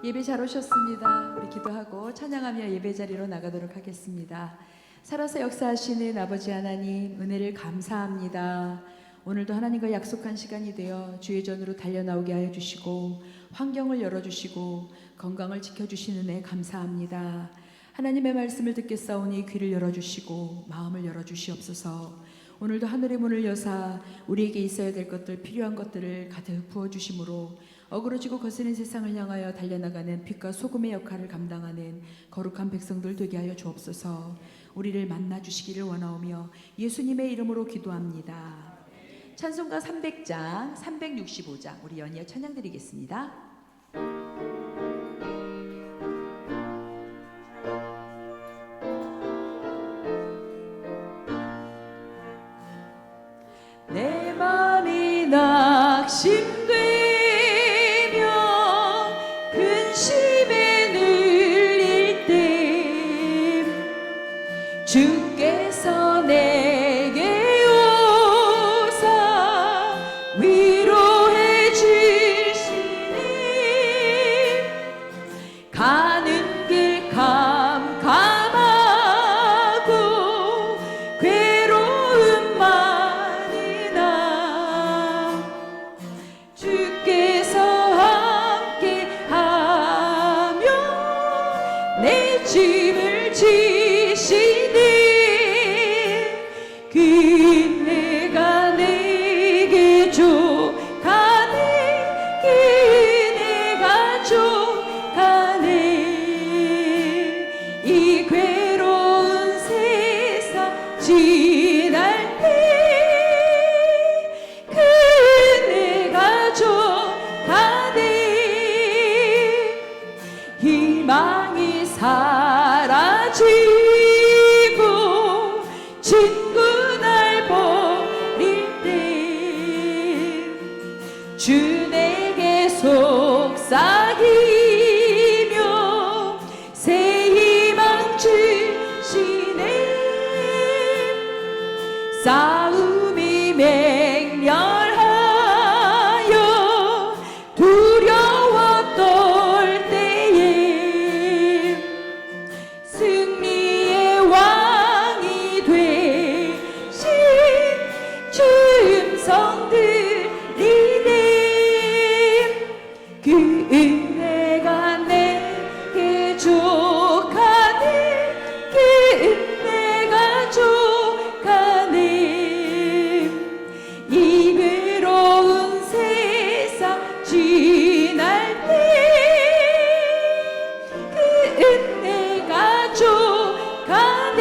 예배 잘 오셨습니다. 우리 기도하고 찬양하며 예배 자리로 나가도록 하겠습니다. 살아서 역사하시는 아버지 하나님, 은혜를 감사합니다. 오늘도 하나님과 약속한 시간이 되어 주의 전으로 달려나오게 하여 주시고 환경을 열어주시고 건강을 지켜주시는 은혜 감사합니다. 하나님의 말씀을 듣겠사오니 귀를 열어주시고 마음을 열어주시옵소서. 오늘도 하늘의 문을 여사 우리에게 있어야 될 것들, 필요한 것들을 가득 부어주심으로 어그러지고 거스는 세상을 향하여 달려나가는 빛과 소금의 역할을 감당하는 거룩한 백성들 되게 하여 주옵소서. 우리를 만나주시기를 원하오며 예수님의 이름으로 기도합니다. 찬송가 300장 365장 우리 연이어 찬양 드리겠습니다. 내 맘이 낙심되며 근심에 눌릴 때 주께서 내게 오사 위로해 주시니 가는 길 캄캄하고 괴로움 많으나 주께서 함께하며 내 짐을 지시니 그 은혜가 내게 족하네. 그 은혜가 족하네. 이 괴로운 세상 지날 때 그 은혜가 족하네. 희망이 사라지고 친구 날 버릴 때 주 내게 속삭이며 새 희망 주시네. 싸움이 맹렬하여 두려워 떨 때에 승리의 왕이 되신 주 음성 들리네. 그 은혜가 내게 족하네. 그 은혜가 족하네. 이 괴로운 세상 지날 때 그 은혜가 족하네.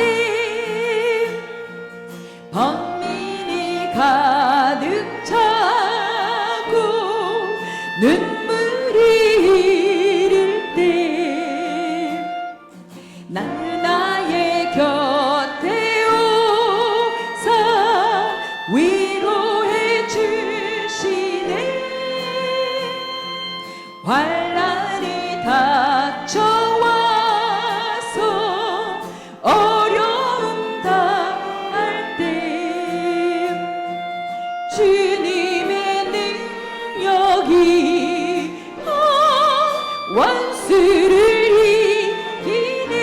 번민이 가득 차고 눈물이 흐를 때 나는 나의 곁에 오사 위로해 주시네. 환난이 닥쳐와서 어려움 당할 때 주님의 능력이 원수를 이기네.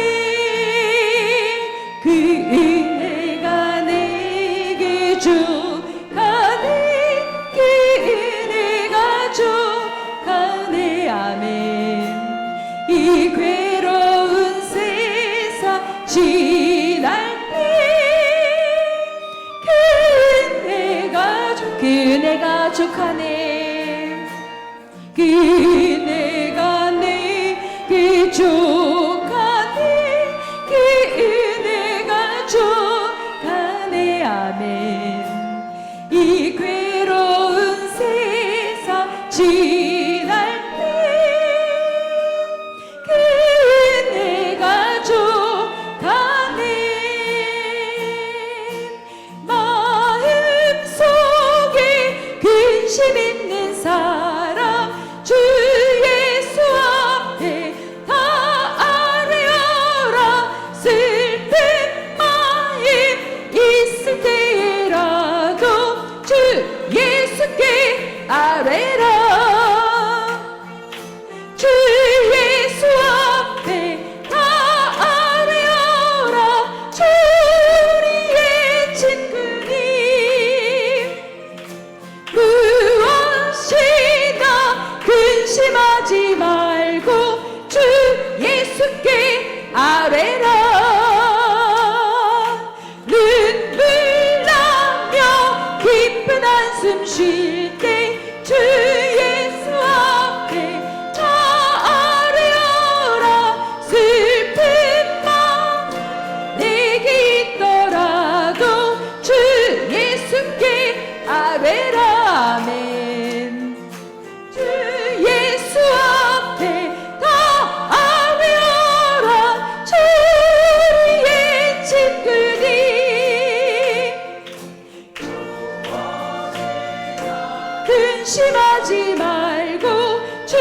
그 은혜가 내게 족하네. 그 은혜가 족하네. 아멘. 이 괴로운 세상 지날 때 그 은혜가 족하네. 그 은혜가 내게 족하네. 그 은혜가 족하네. 아멘. 이 괴로운 세상 지날 때 그 은혜가 족하네. 마음속에 근심 있는 사람 주 예수 앞에 다 아뢰어라. 슬픈 마음 있을 때라도 주 숨 쉴 때 주 예수 앞에 나아뢰어라. 슬픈 마음 내게 있더라도 주 예수께 아뢰라. 아멘. 주 예수 앞에 나아뢰어라. 주의 친구들 근심하지 말고 주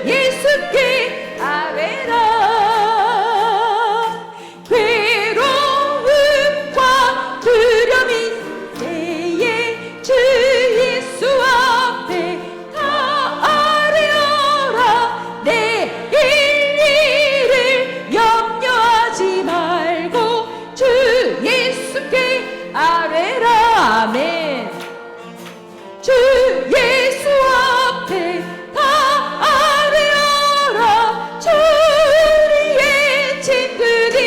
예수께 아뢰라. 괴로움과 두려움인 때에 주 예수 앞에 다 아뢰어라. 내일 일을 염려하지 말고 주 예수께 아뢰라. 아멘. 주 예수 앞에 다 아뢰어라. 주의 친구들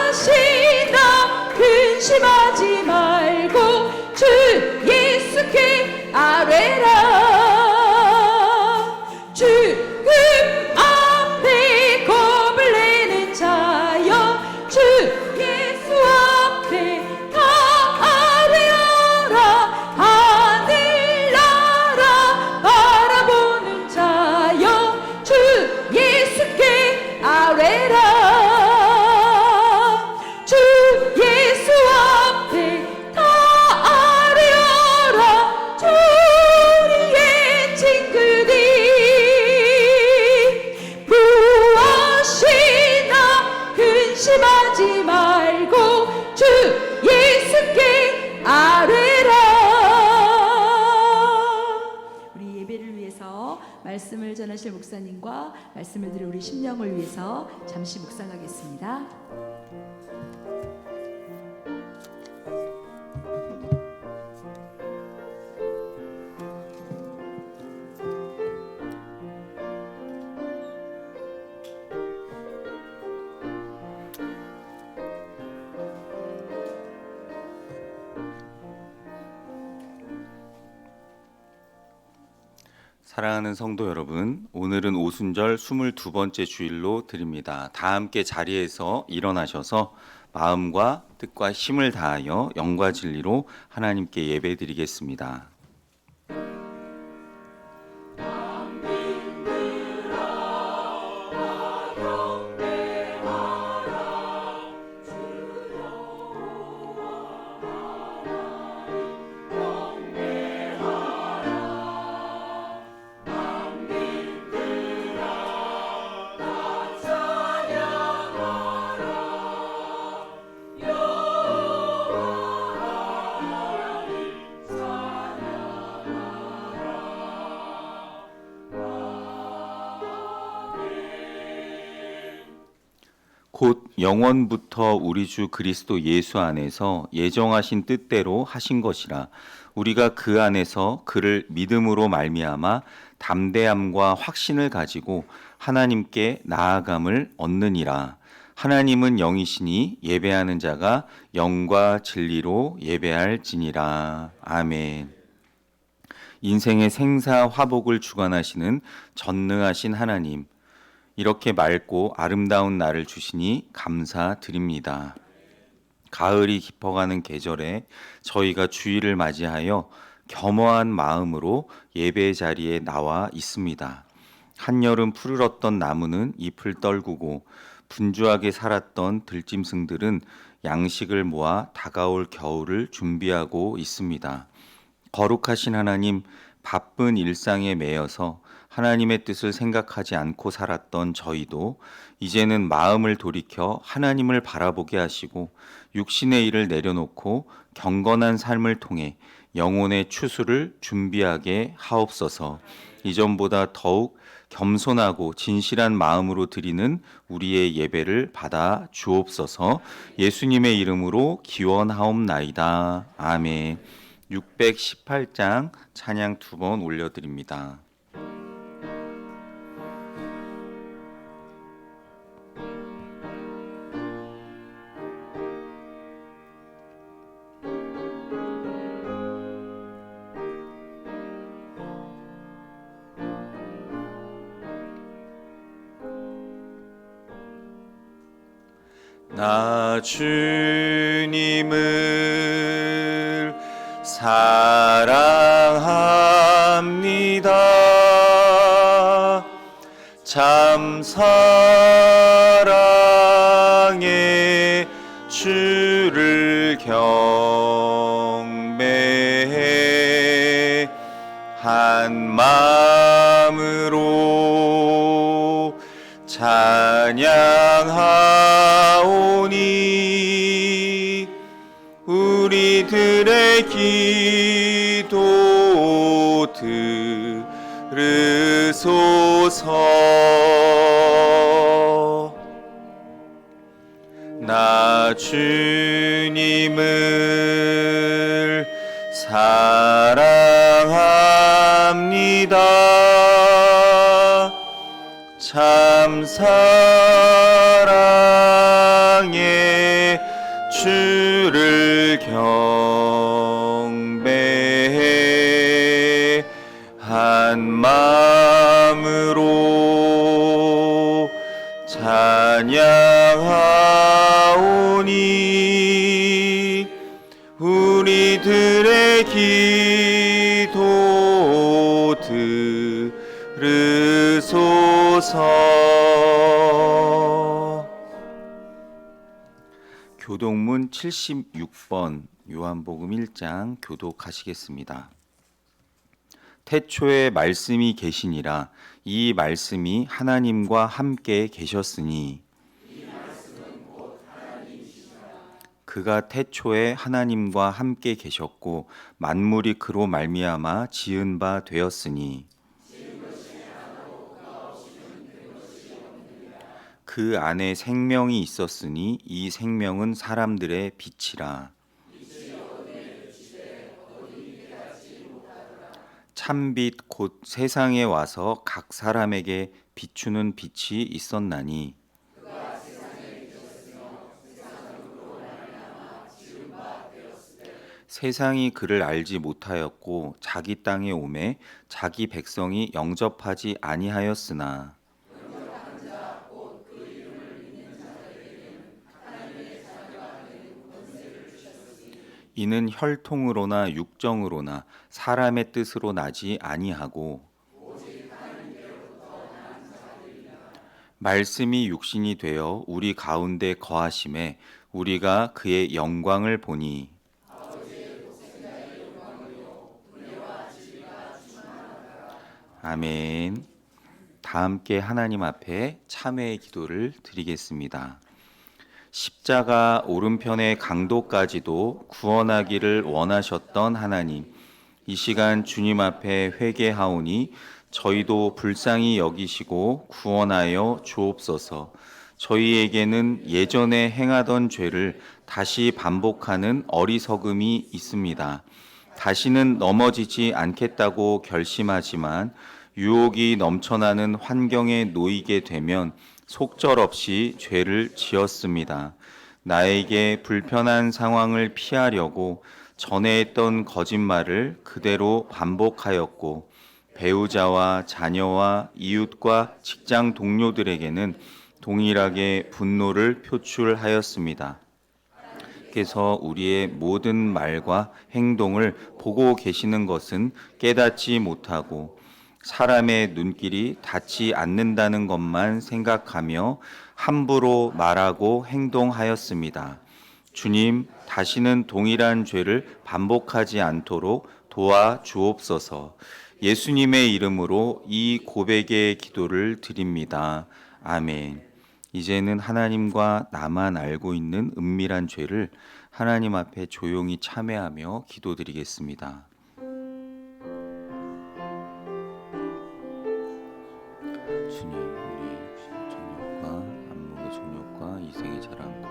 구하시나 근심하지 말고 주 예수께 아뢰라. 죽음 앞에 겁을 내는 자여 주 예수 앞에 하늘나라 바라보는 자여 주 예수께 아뢰라. 주 예수 앞에 다 아뢰어라. 주의 친구들 무엇이나 근심하지 말고 주 예수께 아뢰라. 우리 예배를 위해서 말씀을 전하실 목사님과 말씀을 들을 우리 심령을 위해서 잠시 묵상하겠습니다. 사랑하는 성도 여러분, 오늘은 오순절 22번째 주일로 드립니다. 다 함께 자리에서 일어나셔서 마음과 뜻과 힘을 다하여 영과 진리로 하나님께 예배드리겠습니다. 곧 영원부터 우리 주 그리스도 예수 안에서 예정하신 뜻대로 하신 것이라. 우리가 그 안에서 그를 믿음으로 말미암아 담대함과 확신을 가지고 하나님께 나아감을 얻느니라. 하나님은 영이시니 예배하는 자가 영과 진리로 예배할지니라. 아멘. 인생의 생사 화복을 주관하시는 전능하신 하나님, 이렇게 맑고 아름다운 날을 주시니 감사드립니다. 가을이 깊어가는 계절에 저희가 주일을 맞이하여 겸허한 마음으로 예배 자리에 나와 있습니다. 한여름 푸르렀던 나무는 잎을 떨구고 분주하게 살았던 들짐승들은 양식을 모아 다가올 겨울을 준비하고 있습니다. 거룩하신 하나님, 바쁜 일상에 매여서 하나님의 뜻을 생각하지 않고 살았던 저희도 이제는 마음을 돌이켜 하나님을 바라보게 하시고 육신의 일을 내려놓고 경건한 삶을 통해 영혼의 추수를 준비하게 하옵소서. 이전보다 더욱 겸손하고 진실한 마음으로 드리는 우리의 예배를 받아 주옵소서. 예수님의 이름으로 기원하옵나이다. 아멘. 618장 찬양 2번 올려드립니다. 나 주님을 사랑합니다. 참 사랑해 주를 경배해 한 마음으로 찬양하오니 우리들의 기도 들으소서. 나 주님을 사랑합니다. 참 사랑해 주를 경배해 한 마음으로 찬양하오니 우리들의 기도 들으소서. 교독문 76번 요한복음 1장 교독하시겠습니다. 태초에 말씀이 계시니라. 이 말씀이 하나님과 함께 계셨으니 그가 태초에 하나님과 함께 계셨고 만물이 그로 말미암아 지은 바 되었으니 그 안에 생명이 있었으니 이 생명은 사람들의 빛이라. 참빛 곧 세상에 와서 각 사람에게 비추는 빛이 있었나니 세상이 그를 알지 못하였고 자기 땅에 오매 자기 백성이 영접하지 아니하였으나 이는 혈통으로나 육정으로나 사람의 뜻으로 나지 아니하고 말씀이 육신이 되어 우리 가운데 거하심에 우리가 그의 영광을 보니 아멘. 다 함께 하나님 앞에 참회의 기도를 드리겠습니다. 십자가 오른편의 강도까지도 구원하기를 원하셨던 하나님, 이 시간 주님 앞에 회개하오니 저희도 불쌍히 여기시고 구원하여 주옵소서. 저희에게는 예전에 행하던 죄를 다시 반복하는 어리석음이 있습니다. 다시는 넘어지지 않겠다고 결심하지만 유혹이 넘쳐나는 환경에 놓이게 되면 속절없이 죄를 지었습니다. 나에게 불편한 상황을 피하려고 전에 했던 거짓말을 그대로 반복하였고 배우자와 자녀와 이웃과 직장 동료들에게는 동일하게 분노를 표출하였습니다. 께서 우리의 모든 말과 행동을 보고 계시는 것은 깨닫지 못하고 사람의 눈길이 닿지 않는다는 것만 생각하며 함부로 말하고 행동하였습니다. 주님, 다시는 동일한 죄를 반복하지 않도록 도와 주옵소서. 예수님의 이름으로 이 고백의 기도를 드립니다. 아멘. 이제는 하나님과 나만 알고 있는 은밀한 죄를 하나님 앞에 조용히 참회하며 기도드리겠습니다. 주님, 우리 정욕과 안목의 정욕과 이생의 자랑과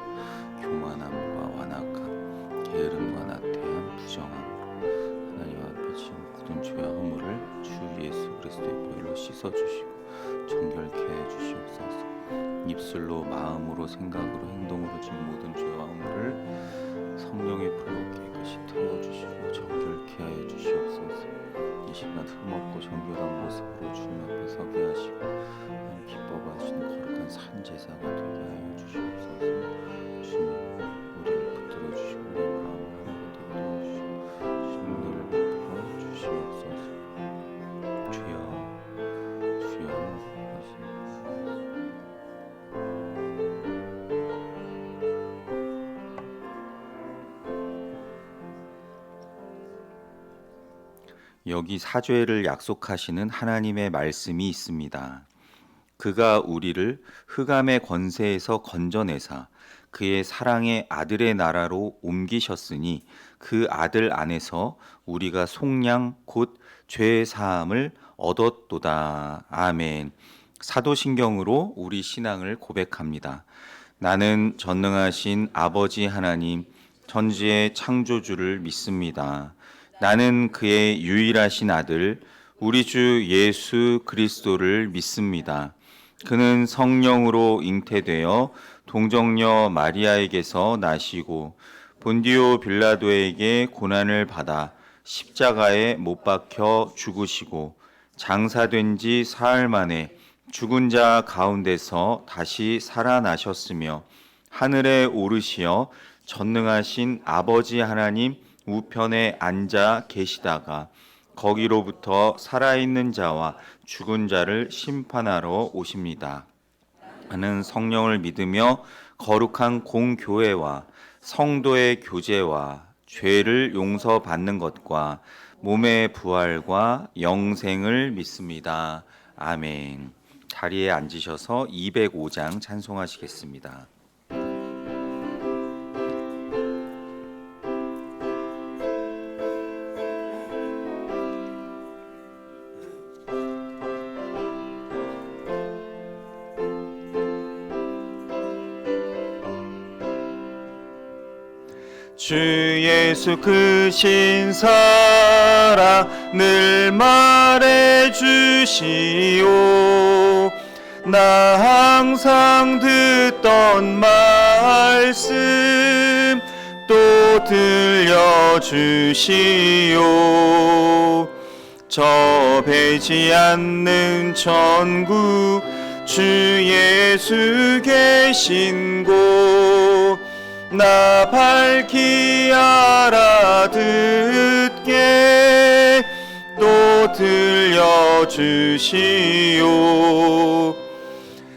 교만함과 완악함, 게으름과 나태함, 부정함으로 하나님 앞에 지은 모든 죄와 허물을 주 예수 그리스도의 보혈로 씻어주시고 정결케 해 주시옵소서. 입술로, 마음으로, 생각으로, 행동으로 지은 모든 죄와 허물을 성령의 불로 깨끗이 태워주시고 정결케 하여 주시옵소서. 이 시간 흠없고 정결한 모습으로 주님 앞에 서게 하시고 기뻐 받으시는 거룩한 산 제사가 되게 하여 주시옵소서. 여기 사죄를 약속하시는 하나님의 말씀이 있습니다. 그가 우리를 흑암의 권세에서 건져내사 그의 사랑의 아들의 나라로 옮기셨으니 그 아들 안에서 우리가 속량 곧 죄의 사함을 얻었도다. 아멘. 사도신경으로 우리 신앙을 고백합니다. 나는 전능하신 아버지 하나님 천지의 창조주를 믿습니다. 나는 그의 유일하신 아들 우리 주 예수 그리스도를 믿습니다. 그는 성령으로 잉태되어 동정녀 마리아에게서 나시고 본디오 빌라도에게 고난을 받아 십자가에 못 박혀 죽으시고 장사된 지 사흘 만에 죽은 자 가운데서 다시 살아나셨으며 하늘에 오르시어 전능하신 아버지 하나님 우편에 앉아 계시다가 거기로부터 살아있는 자와 죽은 자를 심판하러 오십니다. 나는 성령을 믿으며 거룩한 공교회와 성도의 교제와 죄를 용서받는 것과 몸의 부활과 영생을 믿습니다. 아멘. 자리에 앉으셔서 205장 찬송하시겠습니다. 주 예수 그 신사랑 늘 말해 주시오. 나 항상 듣던 말씀 또 들려주시오. 저 배지 않는 천국 주 예수 계신 곳 나 밝히 알아듣게 또 들려주시오.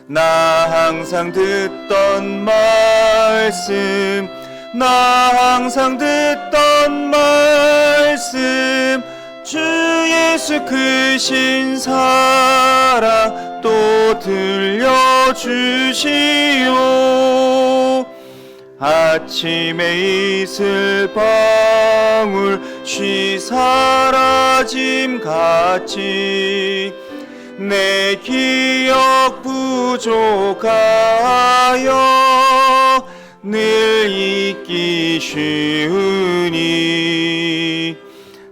나 항상 듣던 말씀 나 항상 듣던 말씀 주 예수 크신 사랑 또 들려주시오. 아침에 이슬 방울 쉬 사라짐 같이 내 기억 부족하여 늘 잊기 쉬우니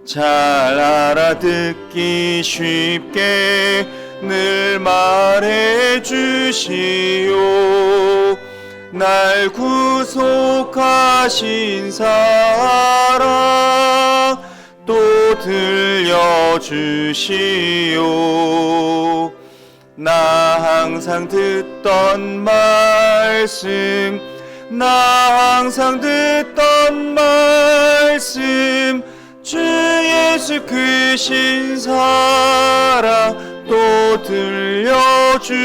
잘 알아듣기 쉽게 늘 말해 주시오. 날 구속하신 사랑 또 들려주시오. 나 항상 듣던 말씀 나 항상 듣던 말씀 주 예수 크신 사랑 또 들려주시오.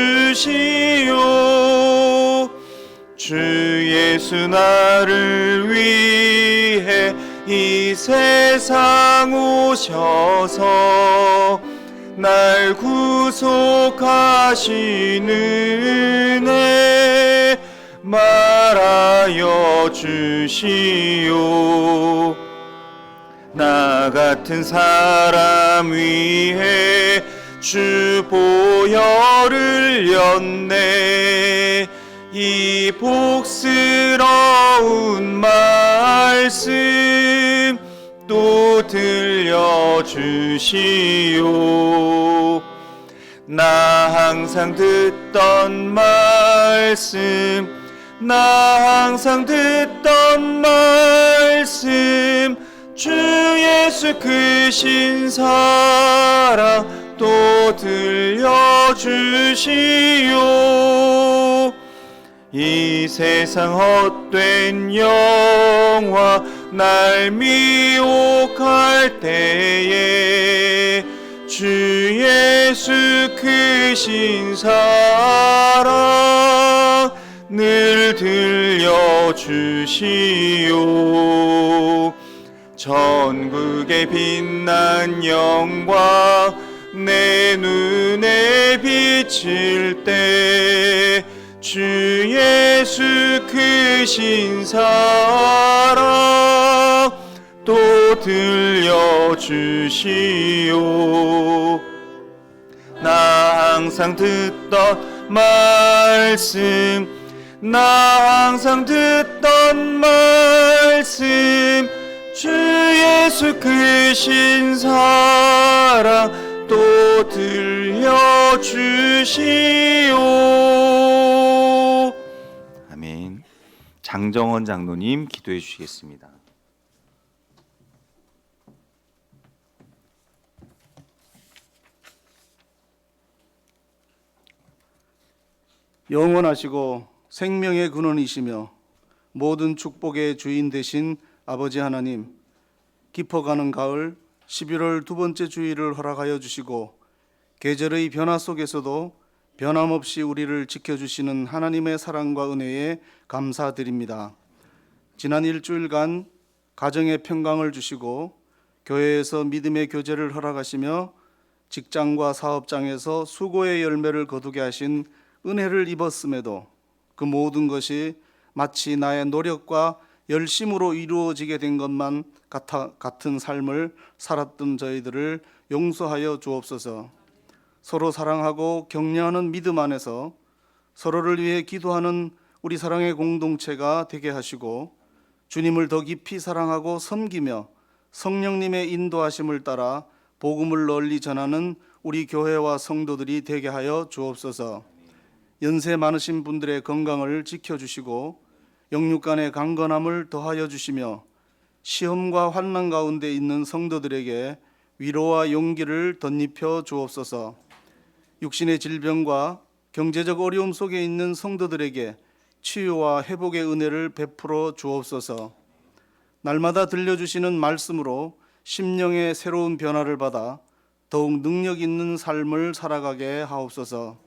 주 예수 나를 위해 이 세상 오셔서 날 구속하신 은혜 말하여 주시오. 나 같은 사람 위해 주 보혈을 흘렸네. 이 복스러운 말씀 또 들려주시오. 나 항상 듣던 말씀 나 항상 듣던 말씀 주 예수 크신 사랑 또 들려주시오. 이 세상 헛된 영화 날 미혹할 때에 주 예수 크신 사랑 늘 들려주시오. 전국에 빛난 영광 내 눈에 비칠 때 주 예수 크신 사랑 또 들려주시오. 나 항상 듣던 말씀 주 예수 크신 사랑 또 들려주시오. 아멘. 장정원 장로님 기도해 주시겠습니다. 영원하시고 생명의 근원이시며 모든 축복의 주인 되신 아버지 하나님, 깊어가는 가을 11월 두 번째 주일을 허락하여 주시고 계절의 변화 속에서도 변함없이 우리를 지켜주시는 하나님의 사랑과 은혜에 감사드립니다. 지난 일주일간 가정의 평강을 주시고 교회에서 믿음의 교제를 허락하시며 직장과 사업장에서 수고의 열매를 거두게 하신 은혜를 입었음에도 그 모든 것이 마치 나의 노력과 열심으로 이루어지게 된 것만 같은 삶을 살았던 저희들을 용서하여 주옵소서. 서로 사랑하고 격려하는 믿음 안에서 서로를 위해 기도하는 우리 사랑의 공동체가 되게 하시고 주님을 더 깊이 사랑하고 섬기며 성령님의 인도하심을 따라 복음을 널리 전하는 우리 교회와 성도들이 되게 하여 주옵소서. 연세 많으신 분들의 건강을 지켜주시고 영육간의 강건함을 더하여 주시며 시험과 환난 가운데 있는 성도들에게 위로와 용기를 덧입혀 주옵소서. 육신의 질병과 경제적 어려움 속에 있는 성도들에게 치유와 회복의 은혜를 베풀어 주옵소서. 날마다 들려주시는 말씀으로 심령의 새로운 변화를 받아 더욱 능력 있는 삶을 살아가게 하옵소서.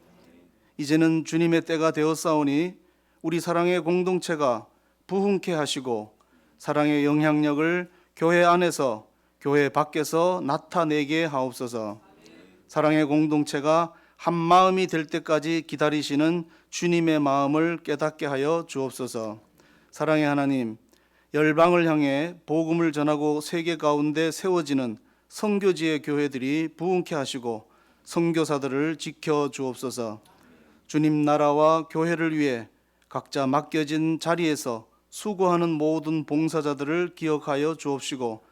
이제는 주님의 때가 되었사오니 우리 사랑의 공동체가 부흥케 하시고 사랑의 영향력을 교회 안에서 교회 밖에서 나타내게 하옵소서. 사랑의 공동체가 한 마음이 될 때까지 기다리시는 주님의 마음을 깨닫게 하여 주옵소서. 사랑의 하나님, 열방을 향해 복음을 전하고 세계 가운데 세워지는 선교지의 교회들이 부흥케 하시고 선교사들을 지켜 주옵소서. 주님 나라와 교회를 위해 각자 맡겨진 자리에서 수고하는 모든 봉사자들을 기억하여 주옵시고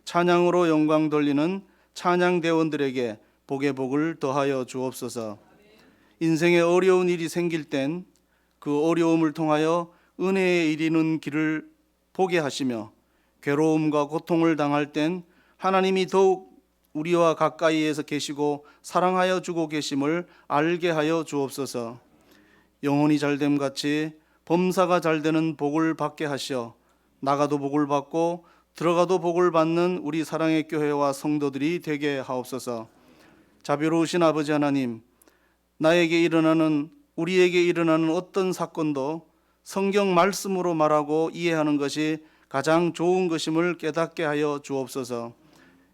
찬양으로 영광 돌리는 찬양대원들에게 복의 복을 더하여 주옵소서. 인생에 어려운 일이 생길 땐 그 어려움을 통하여 은혜에 이르는 길을 보게 하시며 괴로움과 고통을 당할 땐 하나님이 더욱 우리와 가까이에서 계시고 사랑하여 주고 계심을 알게 하여 주옵소서. 영혼이 잘됨 같이 범사가 잘되는 복을 받게 하시어 나가도 복을 받고 들어가도 복을 받는 우리 사랑의 교회와 성도들이 되게 하옵소서. 자비로우신 아버지 하나님, 우리에게 일어나는 어떤 사건도 성경 말씀으로 말하고 이해하는 것이 가장 좋은 것임을 깨닫게 하여 주옵소서.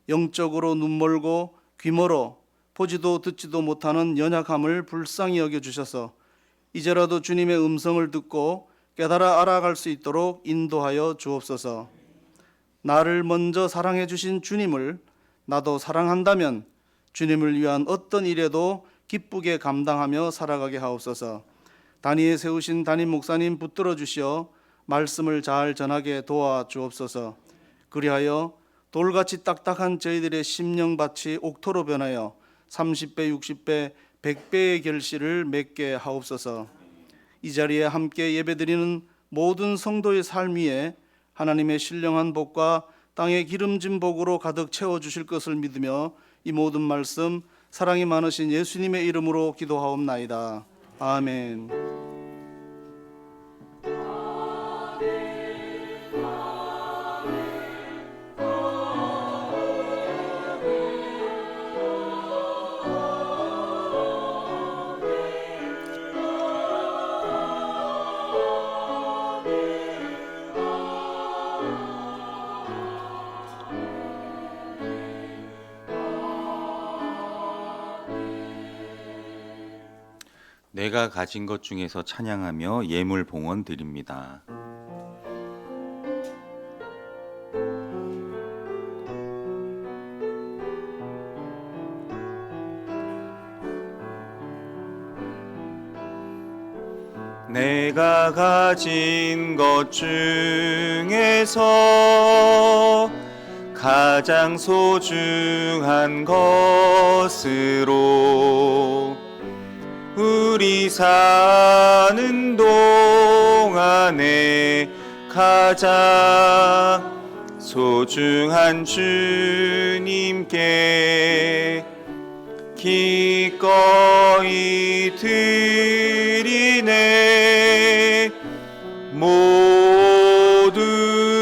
영적으로 눈멀고 귀멀어 보지도 듣지도 못하는 연약함을 불쌍히 여겨주셔서 이제라도 주님의 음성을 듣고 깨달아 알아갈 수 있도록 인도하여 주옵소서. 나를 먼저 사랑해 주신 주님을 나도 사랑한다면 주님을 위한 어떤 일에도 기쁘게 감당하며 살아가게 하옵소서. 단위에 세우신 담임 목사님 붙들어 주시어 말씀을 잘 전하게 도와 주옵소서. 그리하여 돌같이 딱딱한 저희들의 심령밭이 옥토로 변하여 30배, 60배, 100배의 결실을 맺게 하옵소서. 이 자리에 함께 예배드리는 모든 성도의 삶 위에 하나님의 신령한 복과 땅의 기름진 복으로 가득 채워주실 것을 믿으며 이 모든 말씀 사랑이 많으신 예수님의 이름으로 기도하옵나이다. 아멘. 내가 가진 것 중에서 찬양하며 예물 봉헌 드립니다. 내가 가진 것 중에서 가장 소중한 것으로 우리 사는 동안에 가장 소중한 주님께 기꺼이 드리네. 모두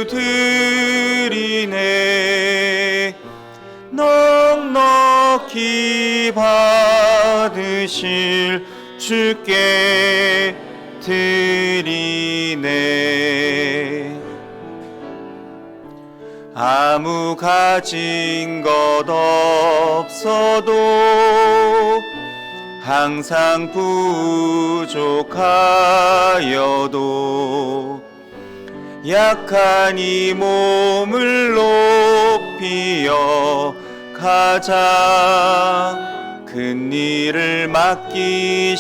드리네. 넉넉히 받으실 주께 드리네. 아무 가진 것 없어도 항상 부족하여도 약한 이 몸을 높이어 가장 큰 일을 맡기셨네.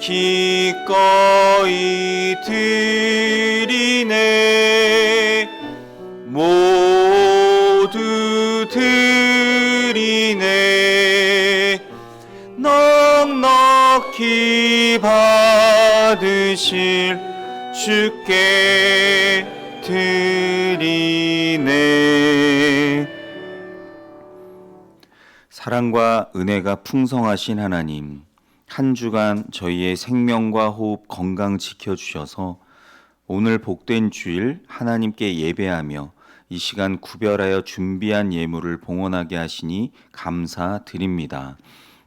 기꺼이 드리네. 모두 드리네. 넉넉히 받으실 주께 드리네. 사랑과 은혜가 풍성하신 하나님, 한 주간 저희의 생명과 호흡 건강 지켜주셔서 오늘 복된 주일 하나님께 예배하며 이 시간 구별하여 준비한 예물을 봉헌하게 하시니 감사드립니다.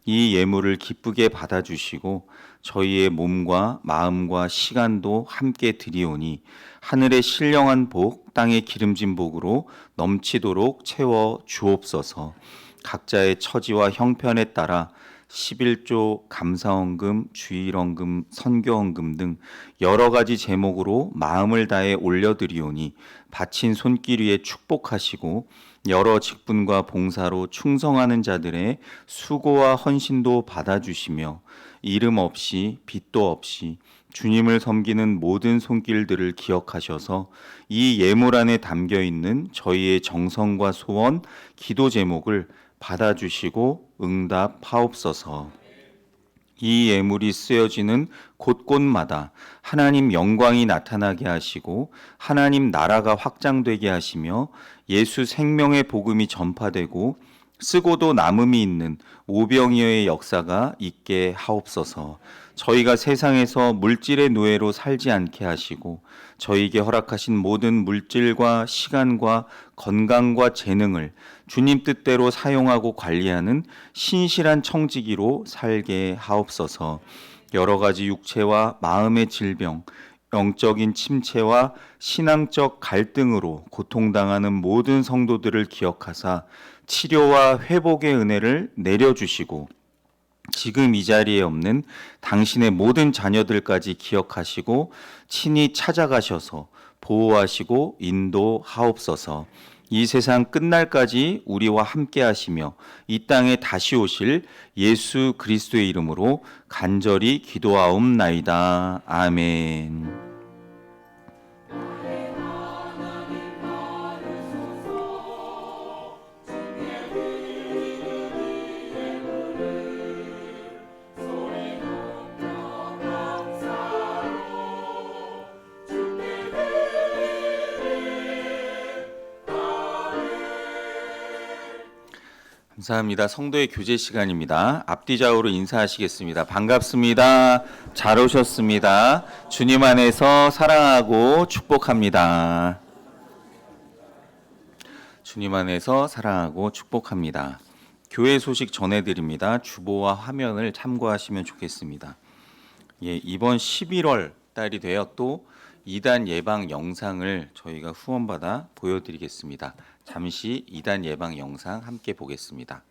이 예물을 기쁘게 받아주시고 저희의 몸과 마음과 시간도 함께 드리오니 하늘의 신령한 복, 땅의 기름진 복으로 넘치도록 채워 주옵소서. 각자의 처지와 형편에 따라 11조 감사헌금, 주일헌금, 선교헌금 등 여러 가지 제목으로 마음을 다해 올려드리오니 바친 손길 위에 축복하시고 여러 직분과 봉사로 충성하는 자들의 수고와 헌신도 받아주시며 이름 없이 빚도 없이 주님을 섬기는 모든 손길들을 기억하셔서 이 예물 안에 담겨 있는 저희의 정성과 소원, 기도 제목을 받아주시고 응답하옵소서. 이 예물이 쓰여지는 곳곳마다 하나님 영광이 나타나게 하시고 하나님 나라가 확장되게 하시며 예수 생명의 복음이 전파되고 쓰고도 남음이 있는 오병이어의 역사가 있게 하옵소서. 저희가 세상에서 물질의 노예로 살지 않게 하시고 저희에게 허락하신 모든 물질과 시간과 건강과 재능을 주님 뜻대로 사용하고 관리하는 신실한 청지기로 살게 하옵소서. 여러 가지 육체와 마음의 질병, 영적인 침체와 신앙적 갈등으로 고통당하는 모든 성도들을 기억하사 치료와 회복의 은혜를 내려주시고 지금 이 자리에 없는 당신의 모든 자녀들까지 기억하시고 친히 찾아가셔서 보호하시고 인도하옵소서. 이 세상 끝날까지 우리와 함께 하시며 이 땅에 다시 오실 예수 그리스도의 이름으로 간절히 기도하옵나이다. 아멘. 감사합니다. 성도의 교제 시간입니다. 앞뒤 좌우로 인사하시겠습니다. 반갑습니다. 잘 오셨습니다. 주님 안에서 사랑하고 축복합니다. 주님 안에서 사랑하고 축복합니다. 교회 소식 전해드립니다. 주보와 화면을 참고하시면 좋겠습니다. 이번 11월 달이 되어 또 이단 예방 영상을 저희가 후원받아 보여드리겠습니다. 잠시 이단 예방 영상 함께 보겠습니다.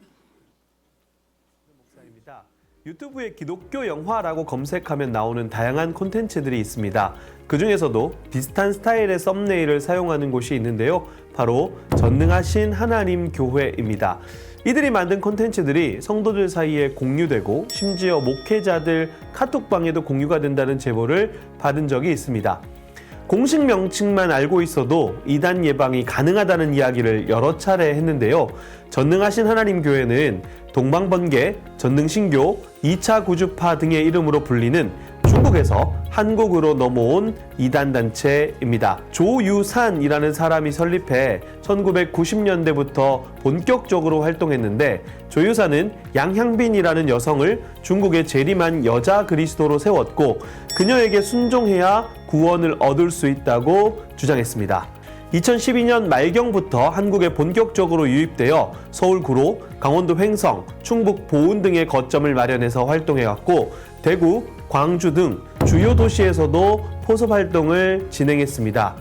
목사입니다. 유튜브에 기독교 영화라고 검색하면 나오는 다양한 콘텐츠들이 있습니다. 그 중에서도 비슷한 스타일의 썸네일을 사용하는 곳이 있는데요. 바로 전능하신 하나님 교회입니다. 이들이 만든 콘텐츠들이 성도들 사이에 공유되고 심지어 목회자들 카톡방에도 공유가 된다는 제보를 받은 적이 있습니다. 공식 명칭만 알고 있어도 이단 예방이 가능하다는 이야기를 여러 차례 했는데요. 전능하신 하나님 교회는 동방번개, 전능신교, 2차 구주파 등의 이름으로 불리는 중국에서 한국으로 넘어온 이단 단체입니다. 조유산이라는 사람이 설립해 1990년대부터 본격적으로 활동했는데, 조유산은 양향빈이라는 여성을 중국의 재림한 여자 그리스도로 세웠고 그녀에게 순종해야 구원을 얻을 수 있다고 주장했습니다. 2012년 말경부터 한국에 본격적으로 유입되어 서울 구로, 강원도 횡성, 충북 보은 등의 거점을 마련해서 활동해왔고 대구, 광주 등 주요 도시에서도 포섭 활동을 진행했습니다.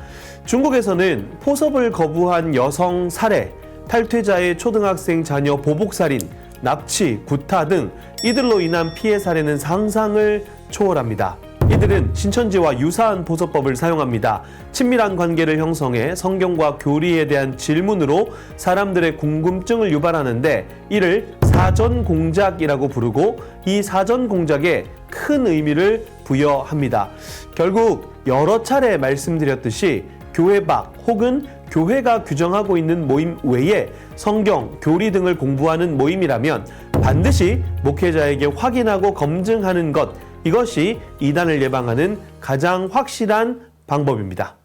중국에서는 포섭을 거부한 여성 살해, 탈퇴자의 초등학생 자녀 보복살인, 납치, 구타 등 이들로 인한 피해 사례는 상상을 초월합니다. 이들은 신천지와 유사한 포섭법을 사용합니다. 친밀한 관계를 형성해 성경과 교리에 대한 질문으로 사람들의 궁금증을 유발하는데 이를 사전공작이라고 부르고 이 사전공작에 큰 의미를 부여합니다. 결국 여러 차례 말씀드렸듯이 교회 밖 혹은 교회가 규정하고 있는 모임 외에 성경, 교리 등을 공부하는 모임이라면 반드시 목회자에게 확인하고 검증하는 것, 이것이 이단을 예방하는 가장 확실한 방법입니다.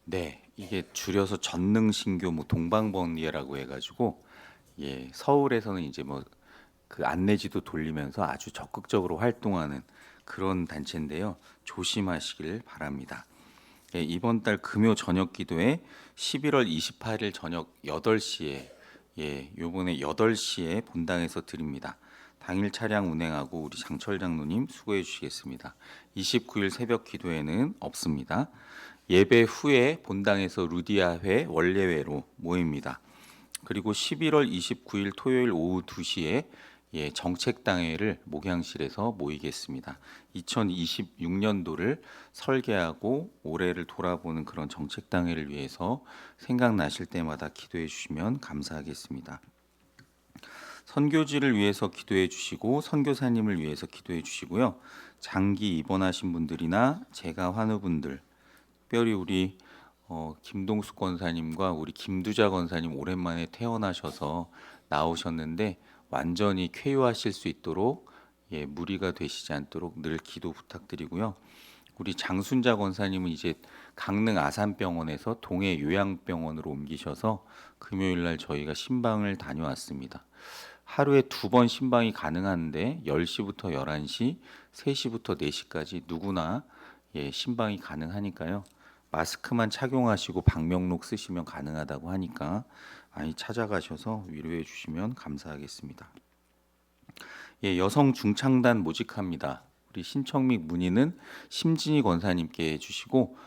네, 이게 줄여서 전능신교 동방번개라고 해가지고 서울에서는 이제 그 안내지도 돌리면서 아주 적극적으로 활동하는 그런 단체인데요. 조심하시길 바랍니다. 이번 달 금요 저녁 기도회 11월 28일 저녁 8시에 요번에 8시에 본당에서 드립니다. 당일 차량 운행하고 우리 장철 장로님 수고해 주시겠습니다. 29일 새벽 기도회는 없습니다. 예배 후에 본당에서 루디아회 원례회로 모입니다. 그리고 11월 29일 토요일 오후 2시에 정책당회를 목양실에서 모이겠습니다. 2026년도를 설계하고 올해를 돌아보는 그런 정책당회를 위해서 생각나실 때마다 기도해 주시면 감사하겠습니다. 선교지를 위해서 기도해 주시고 선교사님을 위해서 기도해 주시고요. 장기 입원하신 분들이나 재가 환우분들, 특별히 우리 김동숙 권사님과 우리 김두자 권사님 오랜만에 퇴원하셔서 나오셨는데 완전히 쾌유하실 수 있도록 무리가 되시지 않도록 늘 기도 부탁드리고요. 우리 장순자 권사님은 이제 강릉 아산병원에서 동해 요양병원으로 옮기셔서 금요일 날 저희가 신방을 다녀왔습니다. 하루에 2번 신방이 가능한데 10시부터 11시, 3시부터 4시까지 누구나 신방이 가능하니까요. 마스크만 착용하시고 방명록 쓰시면 가능하다고 하니까 많이 찾아가셔서 위로해 주시면 감사하겠습니다. 여성 중창단 모집합니다. 우리 신청 및 문의는 심진희 권사님께 해주시고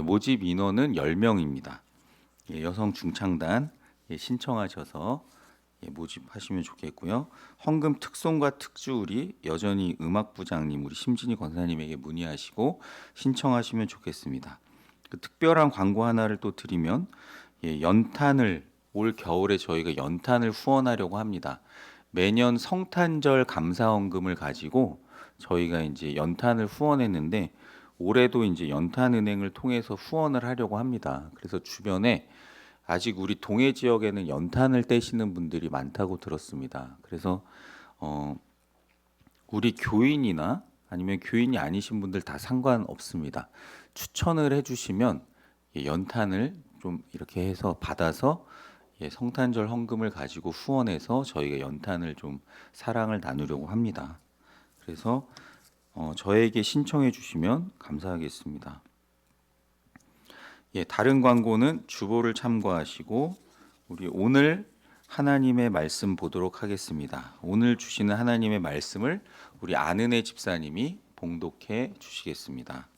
모집 인원은 10명입니다. 여성 중창단 신청하셔서 모집하시면 좋겠고요. 헌금 특송과 특주우리 여전히 음악부장님 우리 심진희 권사님에게 문의하시고 신청하시면 좋겠습니다. 그 특별한 광고 하나를 또 드리면 연탄을 올 겨울에 저희가 연탄을 후원하려고 합니다. 매년 성탄절 감사헌금을 가지고 저희가 이제 연탄을 후원했는데 올해도 이제 연탄은행을 통해서 후원을 하려고 합니다. 그래서 주변에 아직 우리 동해 지역에는 연탄을 떼시는 분들이 많다고 들었습니다. 그래서 우리 교인이나 아니면 교인이 아니신 분들 다 상관없습니다. 추천을 해주시면 연탄을 좀 이렇게 해서 받아서 성탄절 헌금을 가지고 후원해서 저희가 연탄을 좀 사랑을 나누려고 합니다. 그래서 저에게 신청해 주시면 감사하겠습니다. 다른 광고는 주보를 참고하시고 우리 오늘 하나님의 말씀 보도록 하겠습니다. 오늘 주시는 하나님의 말씀을 우리 안은혜 집사님이 봉독해 주시겠습니다.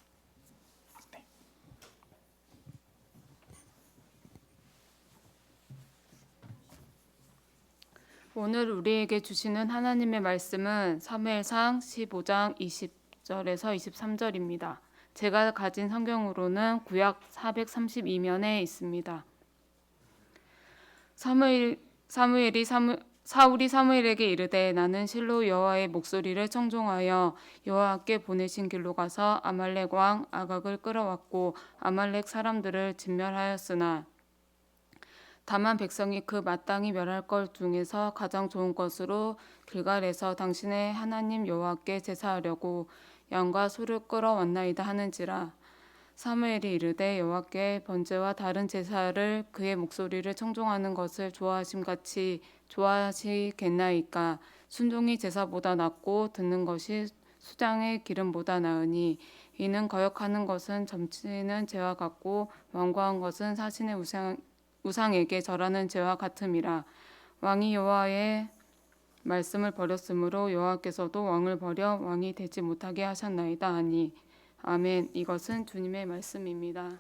오늘 우리에게 주시는 하나님의 말씀은 사무엘상 15장 20절에서 23절입니다. 제가 가진 성경으로는 구약 432면에 있습니다. 사울이 사무엘에게 이르되 나는 실로 여호와의 목소리를 청종하여 여호와께 보내신 길로 가서 아말렉 왕 아각을 끌어왔고 아말렉 사람들을 진멸하였으나 다만 백성이 그 마땅히 멸할 것 중에서 가장 좋은 것으로 길갈에서 당신의 하나님 여호와께 제사하려고 양과 소를 끌어왔나이다 하는지라. 사무엘이 이르되 여호와께 번제와 다른 제사를 그의 목소리를 청종하는 것을 좋아하심같이 좋아하시겠나이까. 순종이 제사보다 낫고 듣는 것이 수장의 기름보다 나으니 이는 거역하는 것은 점치는 죄와 같고 완고한 것은 사신의 우상에게 절하는 죄와 같음이라. 왕이 여호와의 말씀을 버렸으므로 여호와께서도 왕을 버려 왕이 되지 못하게 하셨나이다 하니 아멘. 이것은 주님의 말씀입니다.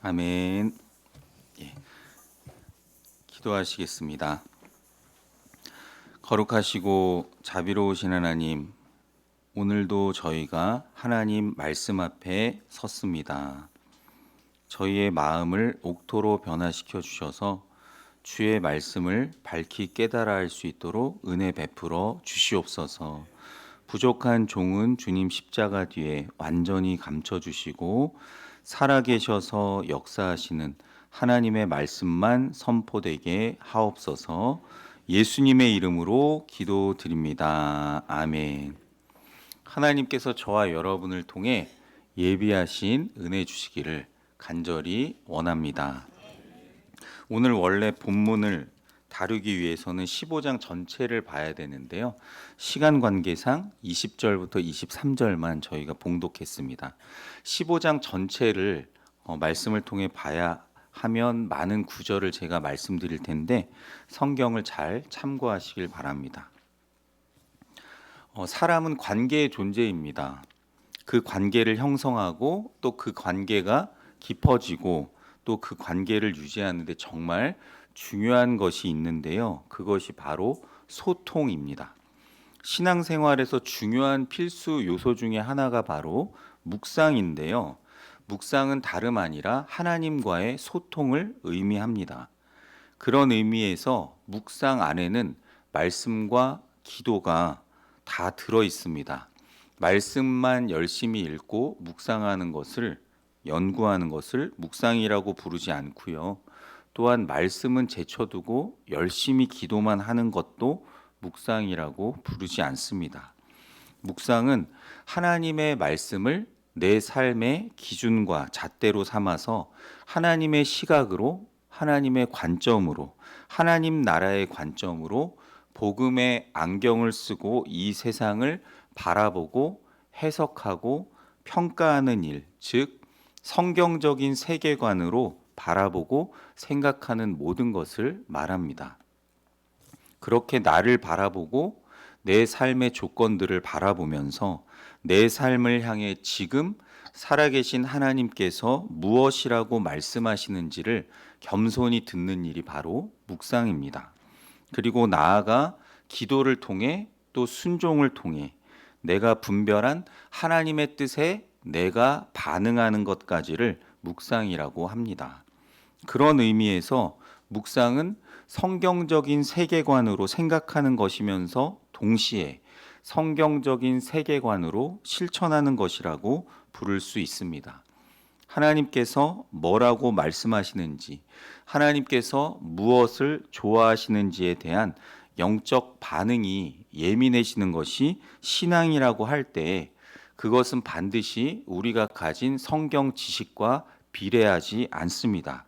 아멘. 예. 기도하시겠습니다. 거룩하시고 자비로우신 하나님, 오늘도 저희가 하나님 말씀 앞에 섰습니다. 저희의 마음을 옥토로 변화시켜 주셔서 주의 말씀을 밝히 깨달아 할 수 있도록 은혜 베풀어 주시옵소서. 부족한 종은 주님 십자가 뒤에 완전히 감춰 주시고 살아계셔서 역사하시는 하나님의 말씀만 선포되게 하옵소서. 예수님의 이름으로 기도드립니다. 아멘. 하나님께서 저와 여러분을 통해 예비하신 은혜 주시기를 간절히 원합니다. 오늘 원래 본문을 다루기 위해서는 15장 전체를 봐야 되는데요. 시간 관계상 20절부터 23절만 저희가 봉독했습니다. 15장 전체를 말씀을 통해 봐야 하면 많은 구절을 제가 말씀드릴 텐데 성경을 잘 참고하시길 바랍니다. 사람은 관계의 존재입니다. 그 관계를 형성하고 또 그 관계가 깊어지고 또 그 관계를 유지하는데 정말 중요한 것이 있는데요. 그것이 바로 소통입니다. 신앙생활에서 중요한 필수 요소 중에 하나가 바로 묵상인데요. 묵상은 다름 아니라 하나님과의 소통을 의미합니다. 그런 의미에서 묵상 안에는 말씀과 기도가 다 들어 있습니다. 말씀만 열심히 읽고 묵상하는 것을, 연구하는 것을 묵상이라고 부르지 않고요. 또한 말씀은 제쳐두고 열심히 기도만 하는 것도 묵상이라고 부르지 않습니다. 묵상은 하나님의 말씀을 내 삶의 기준과 잣대로 삼아서 하나님의 시각으로, 하나님의 관점으로, 하나님 나라의 관점으로 복음의 안경을 쓰고 이 세상을 바라보고 해석하고 평가하는 일, 즉 성경적인 세계관으로 바라보고 생각하는 모든 것을 말합니다. 그렇게 나를 바라보고 내 삶의 조건들을 바라보면서 내 삶을 향해 지금 살아계신 하나님께서 무엇이라고 말씀하시는지를 겸손히 듣는 일이 바로 묵상입니다. 그리고 나아가 기도를 통해 또 순종을 통해 내가 분별한 하나님의 뜻에 내가 반응하는 것까지를 묵상이라고 합니다. 그런 의미에서 묵상은 성경적인 세계관으로 생각하는 것이면서 동시에 성경적인 세계관으로 실천하는 것이라고 부를 수 있습니다. 하나님께서 뭐라고 말씀하시는지, 하나님께서 무엇을 좋아하시는지에 대한 영적 반응이 예민해지는 것이 신앙이라고 할 때 그것은 반드시 우리가 가진 성경 지식과 비례하지 않습니다.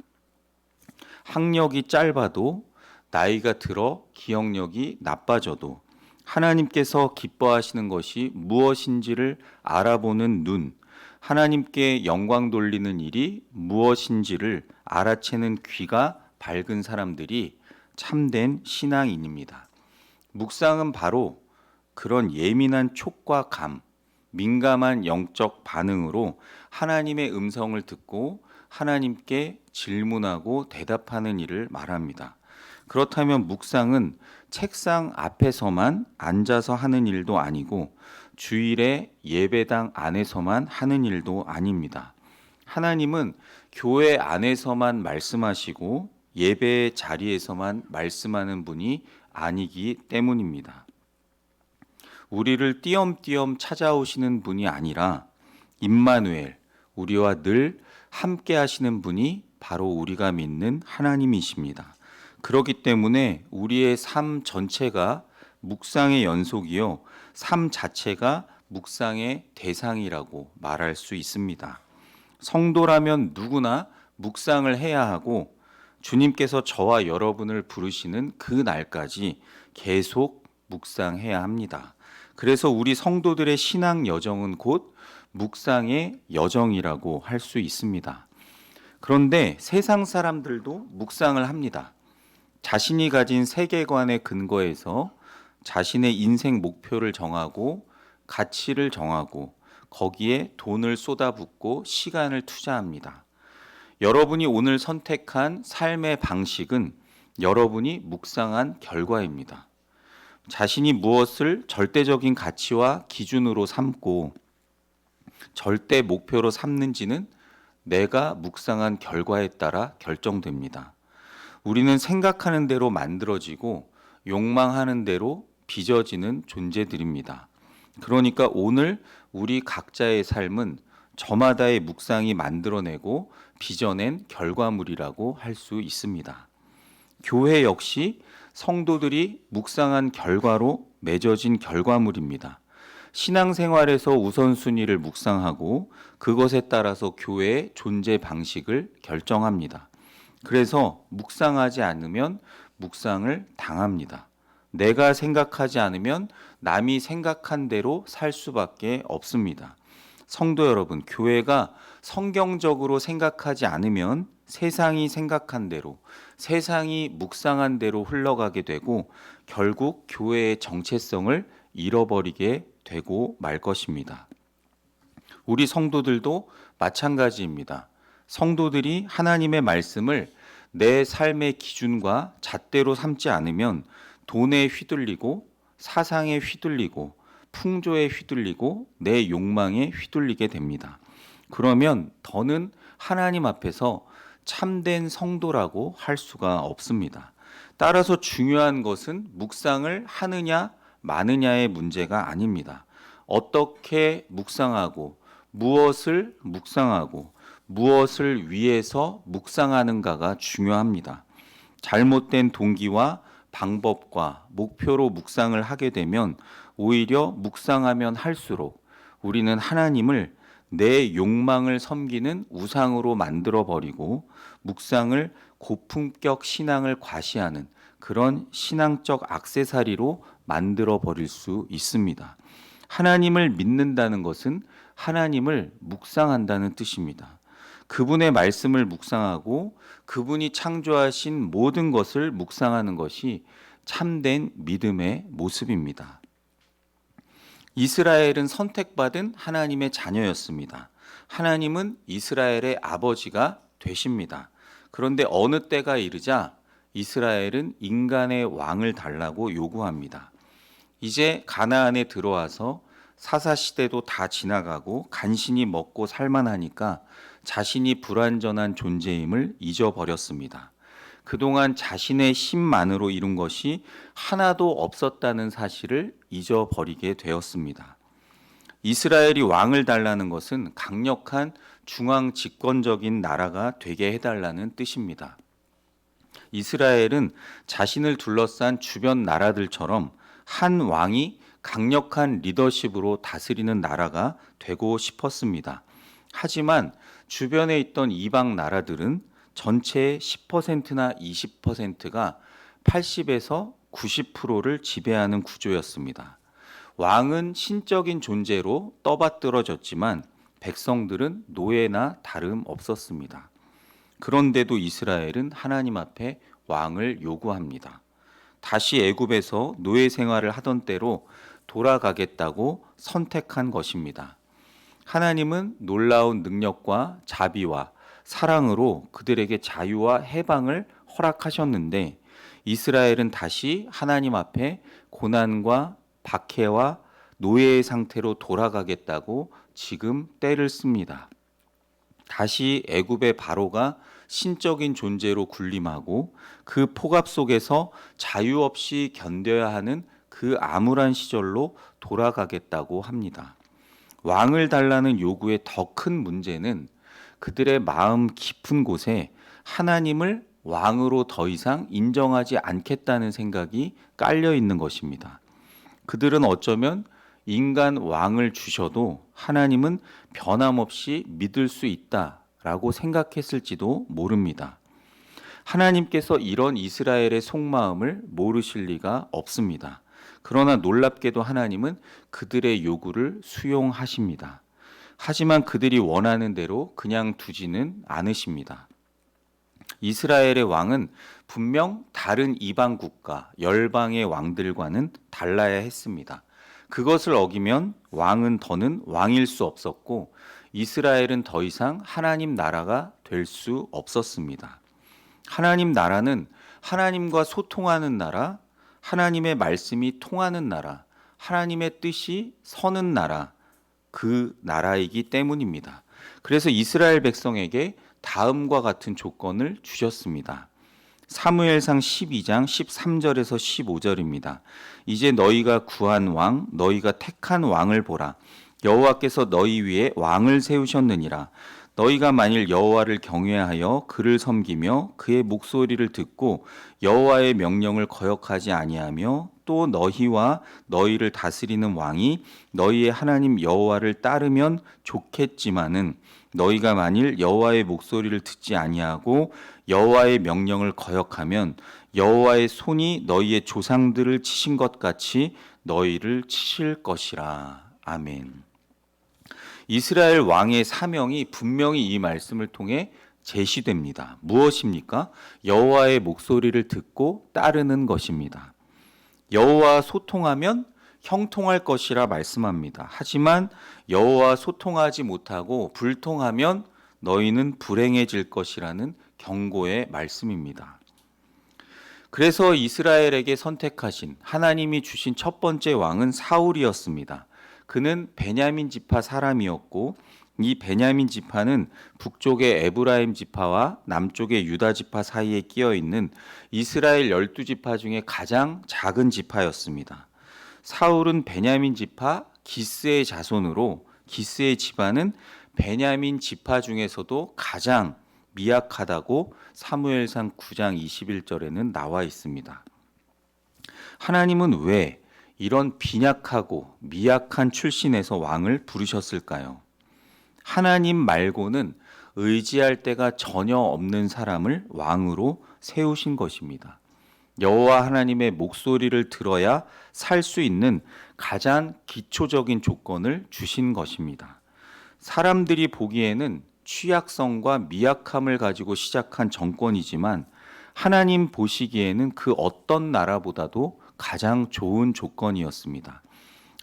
학력이 짧아도 나이가 들어 기억력이 나빠져도 하나님께서 기뻐하시는 것이 무엇인지를 알아보는 눈, 하나님께 영광 돌리는 일이 무엇인지를 알아채는 귀가 밝은 사람들이 참된 신앙인입니다. 묵상은 바로 그런 예민한 촉과 감, 민감한 영적 반응으로 하나님의 음성을 듣고 하나님께 질문하고 대답하는 일을 말합니다. 그렇다면 묵상은 책상 앞에서만 앉아서 하는 일도 아니고 주일에 예배당 안에서만 하는 일도 아닙니다. 하나님은 교회 안에서만 말씀하시고 예배의 자리에서만 말씀하는 분이 아니기 때문입니다. 우리를 띄엄띄엄 찾아오시는 분이 아니라 임마누엘, 우리와 늘 함께 하시는 분이 바로 우리가 믿는 하나님이십니다. 그렇기 때문에 우리의 삶 전체가 묵상의 연속이요, 삶 자체가 묵상의 대상이라고 말할 수 있습니다. 성도라면 누구나 묵상을 해야 하고 주님께서 저와 여러분을 부르시는 그 날까지 계속 묵상해야 합니다. 그래서 우리 성도들의 신앙 여정은 곧 묵상의 여정이라고 할 수 있습니다. 그런데 세상 사람들도 묵상을 합니다. 자신이 가진 세계관의 근거에서 자신의 인생 목표를 정하고 가치를 정하고 거기에 돈을 쏟아붓고 시간을 투자합니다. 여러분이 오늘 선택한 삶의 방식은 여러분이 묵상한 결과입니다. 자신이 무엇을 절대적인 가치와 기준으로 삼고 절대 목표로 삼는지는 내가 묵상한 결과에 따라 결정됩니다. 우리는 생각하는 대로 만들어지고 욕망하는 대로 빚어지는 존재들입니다. 그러니까 오늘 우리 각자의 삶은 저마다의 묵상이 만들어내고 빚어낸 결과물이라고 할 수 있습니다. 교회 역시 성도들이 묵상한 결과로 맺어진 결과물입니다. 신앙생활에서 우선순위를 묵상하고 그것에 따라서 교회의 존재 방식을 결정합니다. 그래서 묵상하지 않으면 묵상을 당합니다. 내가 생각하지 않으면 남이 생각한 대로 살 수밖에 없습니다. 성도 여러분, 교회가 성경적으로 생각하지 않으면 세상이 생각한 대로, 세상이 묵상한 대로 흘러가게 되고 결국 교회의 정체성을 잃어버리게 되고 말 것입니다. 우리 성도들도 마찬가지입니다. 성도들이 하나님의 말씀을 내 삶의 기준과 잣대로 삼지 않으면 돈에 휘둘리고 사상에 휘둘리고 풍조에 휘둘리고 내 욕망에 휘둘리게 됩니다. 그러면 더는 하나님 앞에서 참된 성도라고 할 수가 없습니다. 따라서 중요한 것은 묵상을 하느냐 마느냐의 문제가 아닙니다. 어떻게 묵상하고 무엇을 묵상하고 무엇을 위해서 묵상하는가가 중요합니다. 잘못된 동기와 방법과 목표로 묵상을 하게 되면 오히려 묵상하면 할수록 우리는 하나님을 내 욕망을 섬기는 우상으로 만들어버리고 묵상을 고품격 신앙을 과시하는 그런 신앙적 액세서리로 만들어버릴 수 있습니다. 하나님을 믿는다는 것은 하나님을 묵상한다는 뜻입니다. 그분의 말씀을 묵상하고 그분이 창조하신 모든 것을 묵상하는 것이 참된 믿음의 모습입니다. 이스라엘은 선택받은 하나님의 자녀였습니다. 하나님은 이스라엘의 아버지가 되십니다. 그런데 어느 때가 이르자 이스라엘은 인간의 왕을 달라고 요구합니다. 이제 가나안에 들어와서 사사시대도 다 지나가고 간신히 먹고 살만하니까 자신이 불완전한 존재임을 잊어버렸습니다. 그동안 자신의 힘만으로 이룬 것이 하나도 없었다는 사실을 잊어버리게 되었습니다. 이스라엘이 왕을 달라는 것은 강력한 중앙 집권적인 나라가 되게 해달라는 뜻입니다. 이스라엘은 자신을 둘러싼 주변 나라들처럼 한 왕이 강력한 리더십으로 다스리는 나라가 되고 싶었습니다. 하지만 주변에 있던 이방 나라들은 전체의 10%나 20%가 80에서 90%를 지배하는 구조였습니다. 왕은 신적인 존재로 떠받들어졌지만 백성들은 노예나 다름 없었습니다. 그런데도 이스라엘은 하나님 앞에 왕을 요구합니다. 다시 애굽에서 노예 생활을 하던 때로 돌아가겠다고 선택한 것입니다. 하나님은 놀라운 능력과 자비와 사랑으로 그들에게 자유와 해방을 허락하셨는데 이스라엘은 다시 하나님 앞에 고난과 박해와 노예의 상태로 돌아가겠다고 지금 때를 씁니다. 다시 애굽의 바로가 신적인 존재로 군림하고 그 폭압 속에서 자유 없이 견뎌야 하는 그 암울한 시절로 돌아가겠다고 합니다. 왕을 달라는 요구의 더 큰 문제는 그들의 마음 깊은 곳에 하나님을 왕으로 더 이상 인정하지 않겠다는 생각이 깔려 있는 것입니다. 그들은 어쩌면 인간 왕을 주셔도 하나님은 변함없이 믿을 수 있다라고 생각했을지도 모릅니다. 하나님께서 이런 이스라엘의 속마음을 모르실 리가 없습니다. 그러나 놀랍게도 하나님은 그들의 요구를 수용하십니다. 하지만 그들이 원하는 대로 그냥 두지는 않으십니다. 이스라엘의 왕은 분명 다른 이방 국가, 열방의 왕들과는 달라야 했습니다. 그것을 어기면 왕은 더는 왕일 수 없었고 이스라엘은 더 이상 하나님 나라가 될 수 없었습니다. 하나님 나라는 하나님과 소통하는 나라, 하나님의 말씀이 통하는 나라, 하나님의 뜻이 서는 나라, 그 나라이기 때문입니다. 그래서 이스라엘 백성에게 다음과 같은 조건을 주셨습니다. 사무엘상 12장 13절에서 15절입니다. 이제 너희가 구한 왕, 너희가 택한 왕을 보라. 여호와께서 너희 위에 왕을 세우셨느니라. 너희가 만일 여호와를 경외하여 그를 섬기며 그의 목소리를 듣고 여호와의 명령을 거역하지 아니하며 또 너희와 너희를 다스리는 왕이 너희의 하나님 여호와를 따르면 좋겠지만은 너희가 만일 여호와의 목소리를 듣지 아니하고 여호와의 명령을 거역하면 여호와의 손이 너희의 조상들을 치신 것 같이 너희를 치실 것이라. 아멘. 이스라엘 왕의 사명이 분명히 이 말씀을 통해 제시됩니다. 무엇입니까? 여호와의 목소리를 듣고 따르는 것입니다. 여호와와 소통하면 형통할 것이라 말씀합니다. 하지만 여호와와 소통하지 못하고 불통하면 너희는 불행해질 것이라는 경고의 말씀입니다. 그래서 이스라엘에게 선택하신 하나님이 주신 첫 번째 왕은 사울이었습니다. 그는 베냐민 지파 사람이었고 이 베냐민 지파는 북쪽의 에브라임 지파와 남쪽의 유다 지파 사이에 끼어 있는 이스라엘 12지파 중에 가장 작은 지파였습니다. 사울은 베냐민 지파 기스의 자손으로 기스의 집안은 베냐민 지파 중에서도 가장 미약하다고 사무엘상 9장 21절에는 나와 있습니다. 하나님은 왜 이런 빈약하고 미약한 출신에서 왕을 부르셨을까요? 하나님 말고는 의지할 데가 전혀 없는 사람을 왕으로 세우신 것입니다. 여호와 하나님의 목소리를 들어야 살 수 있는 가장 기초적인 조건을 주신 것입니다. 사람들이 보기에는 취약성과 미약함을 가지고 시작한 정권이지만 하나님 보시기에는 그 어떤 나라보다도 가장 좋은 조건이었습니다.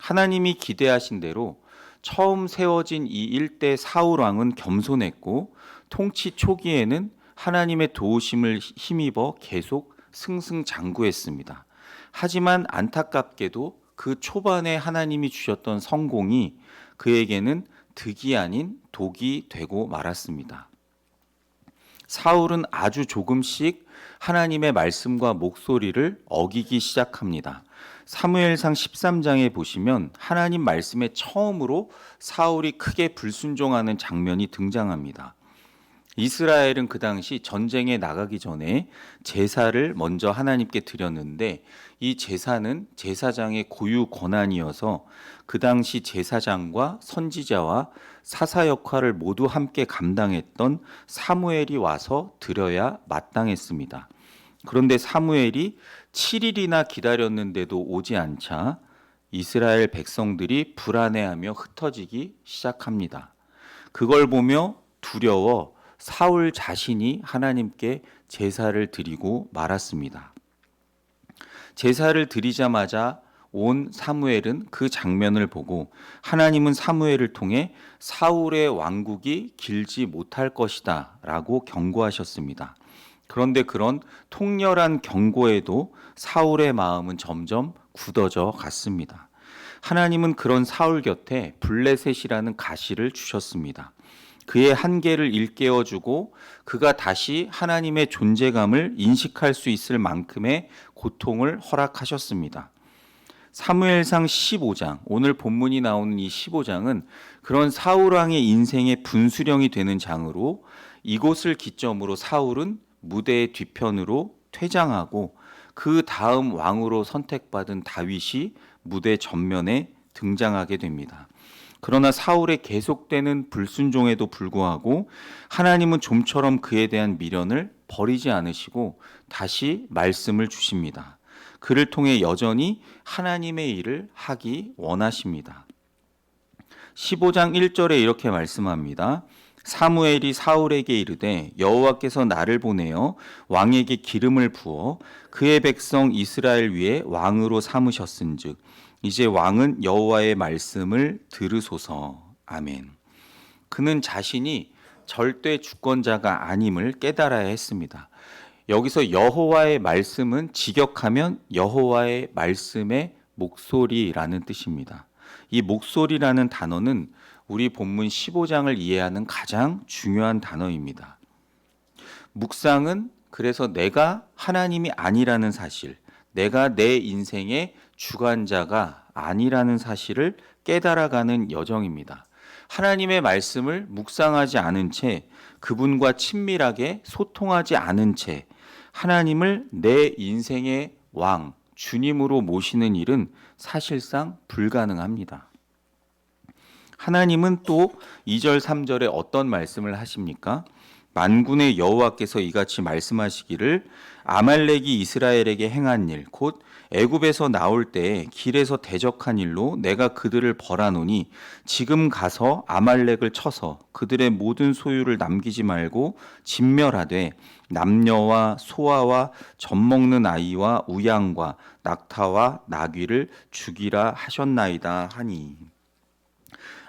하나님이 기대하신 대로 처음 세워진 이 일대 사울 왕은 겸손했고 통치 초기에는 하나님의 도우심을 힘입어 계속 승승장구했습니다. 하지만 안타깝게도 그 초반에 하나님이 주셨던 성공이 그에게는 득이 아닌 독이 되고 말았습니다. 사울은 아주 조금씩 하나님의 말씀과 목소리를 어기기 시작합니다. 사무엘상 13장에 보시면 하나님 말씀에 처음으로 사울이 크게 불순종하는 장면이 등장합니다. 이스라엘은 그 당시 전쟁에 나가기 전에 제사를 먼저 하나님께 드렸는데 이 제사는 제사장의 고유 권한이어서 그 당시 제사장과 선지자와 사사 역할을 모두 함께 감당했던 사무엘이 와서 드려야 마땅했습니다. 그런데 사무엘이 7일이나 기다렸는데도 오지 않자 이스라엘 백성들이 불안해하며 흩어지기 시작합니다. 그걸 보며 두려워 사울 자신이 하나님께 제사를 드리고 말았습니다. 제사를 드리자마자 온 사무엘은 그 장면을 보고 하나님은 사무엘을 통해 사울의 왕국이 길지 못할 것이다 라고 경고하셨습니다. 그런데 그런 통렬한 경고에도 사울의 마음은 점점 굳어져 갔습니다. 하나님은 그런 사울 곁에 블레셋이라는 가시를 주셨습니다. 그의 한계를 일깨워주고 그가 다시 하나님의 존재감을 인식할 수 있을 만큼의 고통을 허락하셨습니다. 사무엘상 15장, 오늘 본문이 나오는 이 15장은 그런 사울 왕의 인생의 분수령이 되는 장으로 이곳을 기점으로 사울은 무대의 뒤편으로 퇴장하고 그 다음 왕으로 선택받은 다윗이 무대 전면에 등장하게 됩니다. 그러나 사울의 계속되는 불순종에도 불구하고 하나님은 좀처럼 그에 대한 미련을 버리지 않으시고 다시 말씀을 주십니다. 그를 통해 여전히 하나님의 일을 하기 원하십니다. 15장 1절에 이렇게 말씀합니다. 사무엘이 사울에게 이르되 여호와께서 나를 보내어 왕에게 기름을 부어 그의 백성 이스라엘 위에 왕으로 삼으셨은즉 이제 왕은 여호와의 말씀을 들으소서. 아멘. 그는 자신이 절대 주권자가 아님을 깨달아야 했습니다. 여기서 여호와의 말씀은 직역하면 여호와의 말씀의 목소리라는 뜻입니다. 이 목소리라는 단어는 우리 본문 15장을 이해하는 가장 중요한 단어입니다. 묵상은 그래서 내가 하나님이 아니라는 사실, 내가 내 인생의 주관자가 아니라는 사실을 깨달아가는 여정입니다. 하나님의 말씀을 묵상하지 않은 채 그분과 친밀하게 소통하지 않은 채 하나님을 내 인생의 왕, 주님으로 모시는 일은 사실상 불가능합니다. 하나님은 또 2절, 3절에 어떤 말씀을 하십니까? 만군의 여호와께서 이같이 말씀하시기를 아말렉이 이스라엘에게 행한 일, 곧 애굽에서 나올 때 길에서 대적한 일로 내가 그들을 벌하노니 지금 가서 아말렉을 쳐서 그들의 모든 소유를 남기지 말고 진멸하되 남녀와 소아와 젖먹는 아이와 우양과 낙타와 나귀를 죽이라 하셨나이다 하니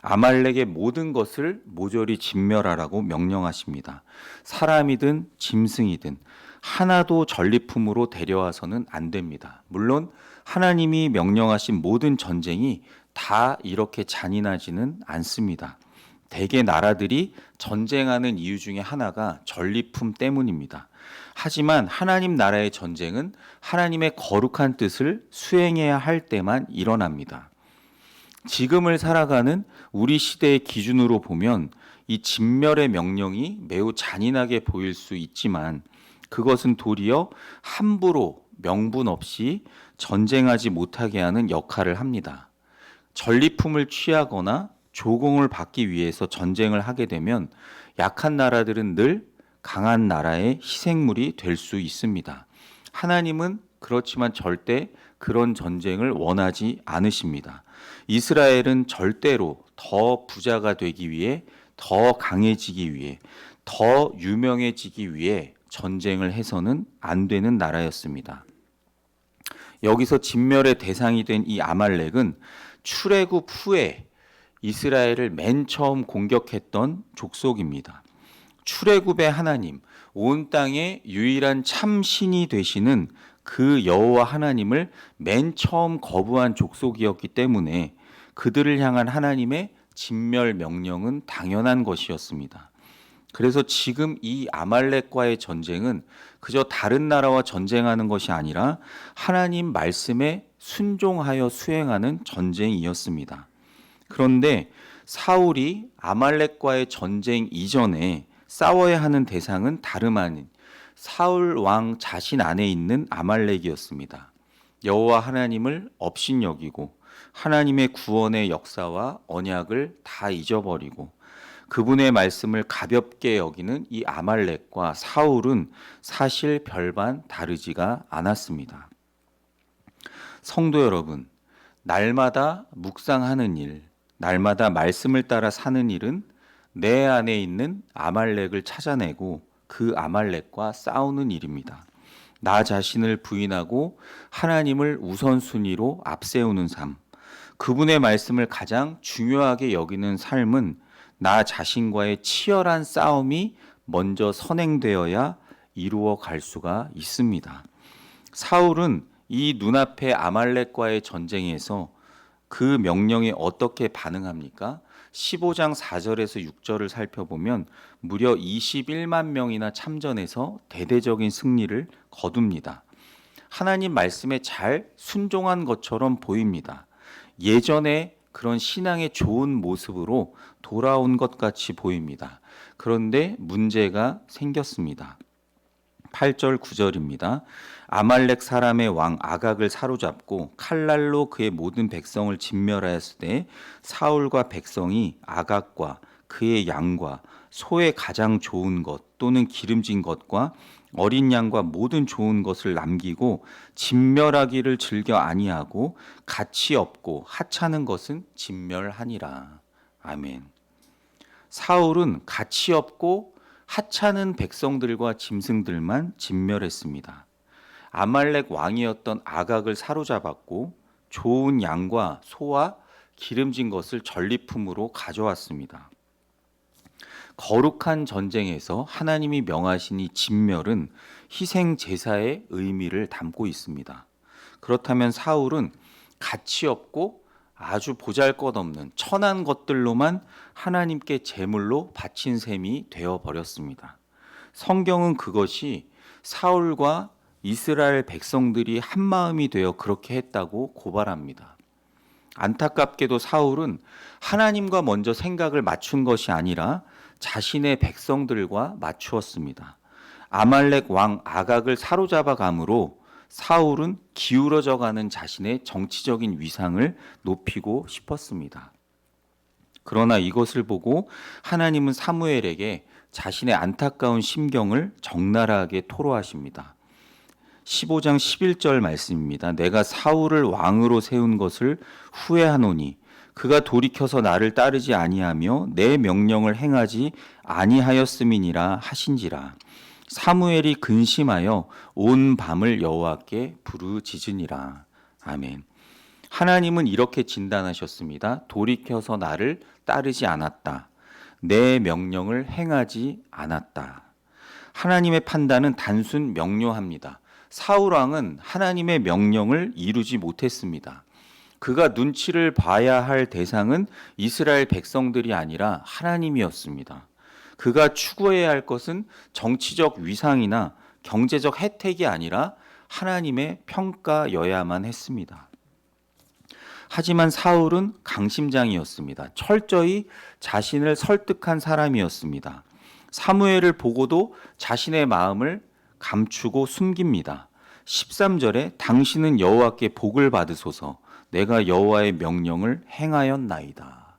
아말렉의 모든 것을 모조리 진멸하라고 명령하십니다. 사람이든 짐승이든 하나도 전리품으로 데려와서는 안 됩니다. 물론 하나님이 명령하신 모든 전쟁이 다 이렇게 잔인하지는 않습니다. 대개 나라들이 전쟁하는 이유 중에 하나가 전리품 때문입니다. 하지만 하나님 나라의 전쟁은 하나님의 거룩한 뜻을 수행해야 할 때만 일어납니다. 지금을 살아가는 우리 시대의 기준으로 보면 이 진멸의 명령이 매우 잔인하게 보일 수 있지만 그것은 도리어 함부로 명분 없이 전쟁하지 못하게 하는 역할을 합니다. 전리품을 취하거나 조공을 받기 위해서 전쟁을 하게 되면 약한 나라들은 늘 강한 나라의 희생물이 될 수 있습니다. 하나님은 그렇지만 절대 그런 전쟁을 원하지 않으십니다. 이스라엘은 절대로 더 부자가 되기 위해, 더 강해지기 위해, 더 유명해지기 위해 전쟁을 해서는 안 되는 나라였습니다. 여기서 진멸의 대상이 된 이 아말렉은 출애굽 후에 이스라엘을 맨 처음 공격했던 족속입니다. 출애굽의 하나님, 온 땅의 유일한 참 신이 되시는 그 여호와 하나님을 맨 처음 거부한 족속이었기 때문에 그들을 향한 하나님의 진멸 명령은 당연한 것이었습니다. 그래서 지금 이 아말렉과의 전쟁은 그저 다른 나라와 전쟁하는 것이 아니라 하나님 말씀에 순종하여 수행하는 전쟁이었습니다. 그런데 사울이 아말렉과의 전쟁 이전에 싸워야 하는 대상은 다름 아닌 사울 왕 자신 안에 있는 아말렉이었습니다. 여호와 하나님을 업신여기고 하나님의 구원의 역사와 언약을 다 잊어버리고 그분의 말씀을 가볍게 여기는 이 아말렉과 사울은 사실 별반 다르지가 않았습니다. 성도 여러분, 날마다 묵상하는 일, 날마다 말씀을 따라 사는 일은 내 안에 있는 아말렉을 찾아내고 그 아말렉과 싸우는 일입니다. 나 자신을 부인하고 하나님을 우선순위로 앞세우는 삶, 그분의 말씀을 가장 중요하게 여기는 삶은 나 자신과의 치열한 싸움이 먼저 선행되어야 이루어 갈 수가 있습니다. 사울은 이 눈앞의 아말렉과의 전쟁에서 그 명령에 어떻게 반응합니까? 15장 4절에서 6절을 살펴보면 무려 21만 명이나 참전해서 대대적인 승리를 거둡니다. 하나님 말씀에 잘 순종한 것처럼 보입니다. 예전에 그런 신앙의 좋은 모습으로 돌아온 것 같이 보입니다. 그런데 문제가 생겼습니다. 8절 9절입니다. 아말렉 사람의 왕 아각을 사로잡고 칼날로 그의 모든 백성을 진멸하였을 때 사울과 백성이 아각과 그의 양과 소의 가장 좋은 것 또는 기름진 것과 어린 양과 모든 좋은 것을 남기고 진멸하기를 즐겨 아니하고 가치 없고 하찮은 것은 진멸하니라. 아멘. 사울은 가치 없고 하찮은 백성들과 짐승들만 진멸했습니다. 아말렉 왕이었던 아각을 사로잡았고 좋은 양과 소와 기름진 것을 전리품으로 가져왔습니다. 거룩한 전쟁에서 하나님이 명하신 이 진멸은 희생 제사의 의미를 담고 있습니다. 그렇다면 사울은 가치 없고 아주 보잘것없는 천한 것들로만 하나님께 제물로 바친 셈이 되어버렸습니다. 성경은 그것이 사울과 이스라엘 백성들이 한마음이 되어 그렇게 했다고 고발합니다. 안타깝게도 사울은 하나님과 먼저 생각을 맞춘 것이 아니라 자신의 백성들과 맞추었습니다. 아말렉 왕 아각을 사로잡아 감으로 사울은 기울어져 가는 자신의 정치적인 위상을 높이고 싶었습니다. 그러나 이것을 보고 하나님은 사무엘에게 자신의 안타까운 심경을 적나라하게 토로하십니다. 15장 11절 말씀입니다. 내가 사울을 왕으로 세운 것을 후회하노니 그가 돌이켜서 나를 따르지 아니하며 내 명령을 행하지 아니하였음이니라 하신지라. 사무엘이 근심하여 온 밤을 여호와께 부르짖으니라. 아멘. 하나님은 이렇게 진단하셨습니다. 돌이켜서 나를 따르지 않았다. 내 명령을 행하지 않았다. 하나님의 판단은 단순 명료합니다. 사울 왕은 하나님의 명령을 이루지 못했습니다. 그가 눈치를 봐야 할 대상은 이스라엘 백성들이 아니라 하나님이었습니다. 그가 추구해야 할 것은 정치적 위상이나 경제적 혜택이 아니라 하나님의 평가여야만 했습니다. 하지만 사울은 강심장이었습니다. 철저히 자신을 설득한 사람이었습니다. 사무엘을 보고도 자신의 마음을 감추고 숨깁니다. 13절에 당신은 여호와께 복을 받으소서 내가 여호와의 명령을 행하였나이다.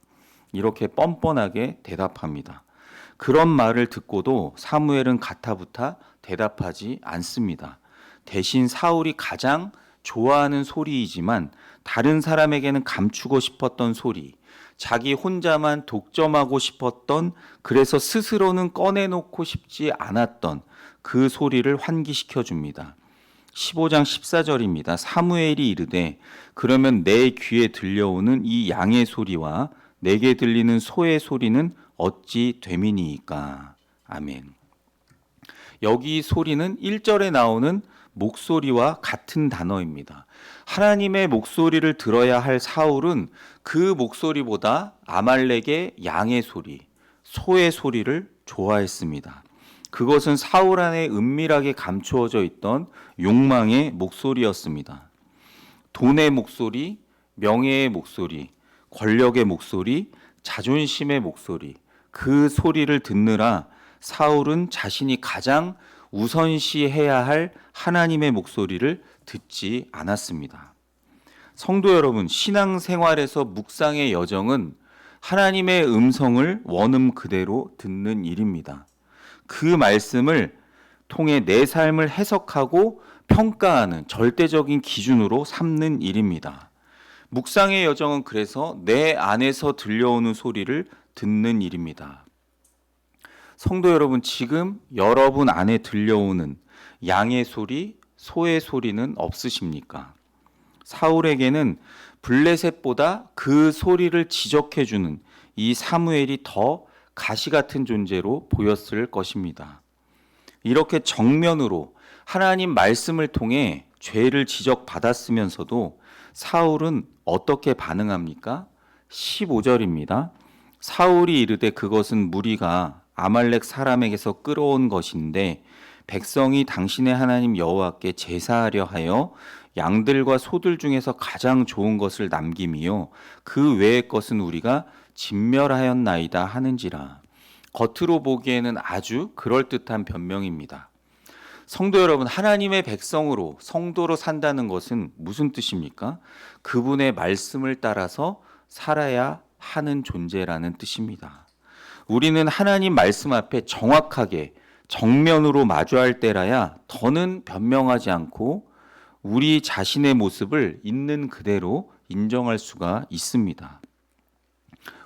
이렇게 뻔뻔하게 대답합니다. 그런 말을 듣고도 사무엘은 가타부타 대답하지 않습니다. 대신 사울이 가장 좋아하는 소리이지만 다른 사람에게는 감추고 싶었던 소리, 자기 혼자만 독점하고 싶었던, 그래서 스스로는 꺼내놓고 싶지 않았던 그 소리를 환기시켜 줍니다. 15장 14절입니다. 사무엘이 이르되 그러면 내 귀에 들려오는 이 양의 소리와 내게 들리는 소의 소리는 어찌 됨이니이까. 아멘. 여기 소리는 1절에 나오는 목소리와 같은 단어입니다. 하나님의 목소리를 들어야 할 사울은 그 목소리보다 아말렉의 양의 소리, 소의 소리를 좋아했습니다. 그것은 사울 안에 은밀하게 감추어져 있던 욕망의 목소리였습니다. 돈의 목소리, 명예의 목소리, 권력의 목소리, 자존심의 목소리, 그 소리를 듣느라 사울은 자신이 가장 우선시해야 할 하나님의 목소리를 듣지 않았습니다. 성도 여러분, 신앙생활에서 묵상의 여정은 하나님의 음성을 원음 그대로 듣는 일입니다. 그 말씀을 통해 내 삶을 해석하고 평가하는 절대적인 기준으로 삼는 일입니다. 묵상의 여정은 그래서 내 안에서 들려오는 소리를 듣는 일입니다. 성도 여러분, 지금 여러분 안에 들려오는 양의 소리, 소의 소리는 없으십니까? 사울에게는 블레셋보다 그 소리를 지적해주는 이 사무엘이 더 가시 같은 존재로 보였을 것입니다. 이렇게 정면으로 하나님 말씀을 통해 죄를 지적받았으면서도 사울은 어떻게 반응합니까? 15절입니다. 사울이 이르되 그것은 무리가 아말렉 사람에게서 끌어온 것인데 백성이 당신의 하나님 여호와께 제사하려 하여 양들과 소들 중에서 가장 좋은 것을 남김이요 그 외의 것은 우리가 진멸하였나이다 하는지라. 겉으로 보기에는 아주 그럴듯한 변명입니다. 성도 여러분, 하나님의 백성으로 성도로 산다는 것은 무슨 뜻입니까? 그분의 말씀을 따라서 살아야 하는 존재라는 뜻입니다. 우리는 하나님 말씀 앞에 정확하게 정면으로 마주할 때라야 더는 변명하지 않고 우리 자신의 모습을 있는 그대로 인정할 수가 있습니다.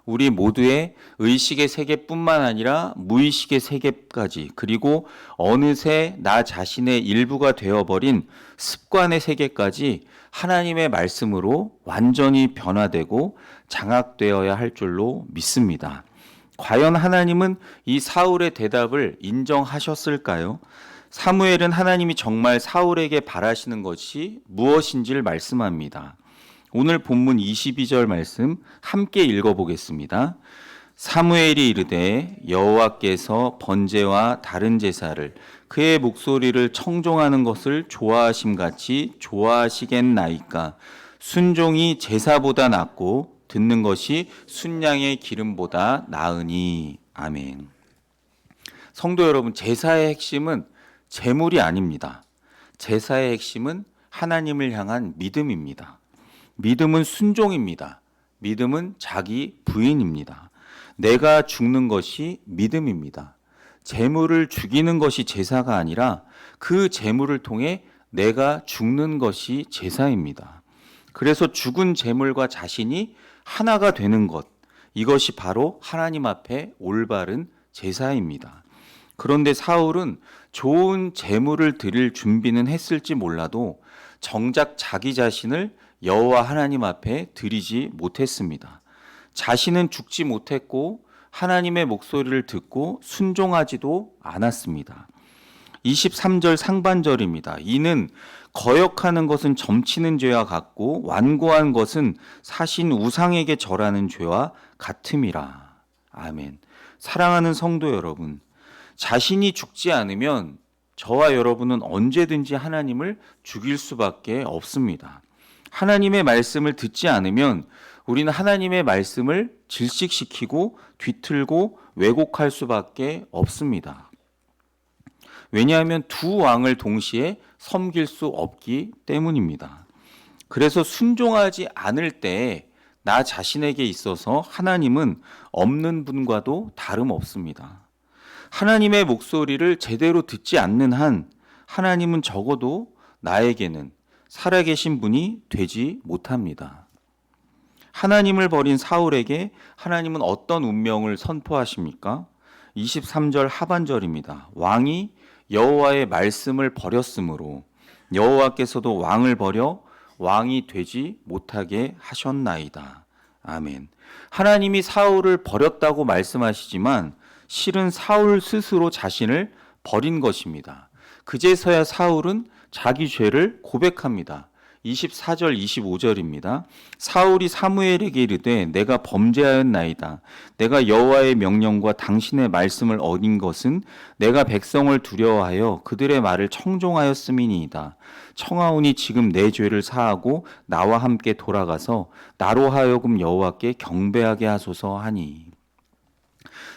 우리 모두의 의식의 세계뿐만 아니라 무의식의 세계까지, 그리고 어느새 나 자신의 일부가 되어버린 습관의 세계까지 하나님의 말씀으로 완전히 변화되고 장악되어야 할 줄로 믿습니다. 과연 하나님은 이 사울의 대답을 인정하셨을까요? 사무엘은 하나님이 정말 사울에게 바라시는 것이 무엇인지를 말씀합니다. 오늘 본문 22절 말씀 함께 읽어보겠습니다. 사무엘이 이르되 여호와께서 번제와 다른 제사를 그의 목소리를 청종하는 것을 좋아하심같이 좋아하시겠나이까. 순종이 제사보다 낫고 듣는 것이 순양의 기름보다 나으니. 아멘. 성도 여러분, 제사의 핵심은 제물이 아닙니다. 제사의 핵심은 하나님을 향한 믿음입니다. 믿음은 순종입니다. 믿음은 자기 부인입니다. 내가 죽는 것이 믿음입니다. 제물을 죽이는 것이 제사가 아니라 그 제물을 통해 내가 죽는 것이 제사입니다. 그래서 죽은 제물과 자신이 하나가 되는 것, 이것이 바로 하나님 앞에 올바른 제사입니다. 그런데 사울은 좋은 제물을 드릴 준비는 했을지 몰라도 정작 자기 자신을 여호와 하나님 앞에 드리지 못했습니다. 자신은 죽지 못했고 하나님의 목소리를 듣고 순종하지도 않았습니다. 23절 상반절입니다. 이는 거역하는 것은 점치는 죄와 같고 완고한 것은 사신 우상에게 절하는 죄와 같음이라. 아멘. 사랑하는 성도 여러분, 자신이 죽지 않으면 저와 여러분은 언제든지 하나님을 죽일 수밖에 없습니다. 하나님의 말씀을 듣지 않으면 우리는 하나님의 말씀을 질식시키고 뒤틀고 왜곡할 수밖에 없습니다. 왜냐하면 두 왕을 동시에 섬길 수 없기 때문입니다. 그래서 순종하지 않을 때 나 자신에게 있어서 하나님은 없는 분과도 다름없습니다. 하나님의 목소리를 제대로 듣지 않는 한 하나님은 적어도 나에게는 살아계신 분이 되지 못합니다. 하나님을 버린 사울에게 하나님은 어떤 운명을 선포하십니까? 23절 하반절입니다. 왕이 여호와의 말씀을 버렸으므로 여호와께서도 왕을 버려 왕이 되지 못하게 하셨나이다. 아멘. 하나님이 사울을 버렸다고 말씀하시지만 실은 사울 스스로 자신을 버린 것입니다. 그제서야 사울은 자기 죄를 고백합니다. 24절 25절입니다. 사울이 사무엘에게 이르되 내가 범죄하였나이다. 내가 여호와의 명령과 당신의 말씀을 어긴 것은 내가 백성을 두려워하여 그들의 말을 청종하였음이니이다. 청하오니 지금 내 죄를 사하고 나와 함께 돌아가서 나로 하여금 여호와께 경배하게 하소서 하니.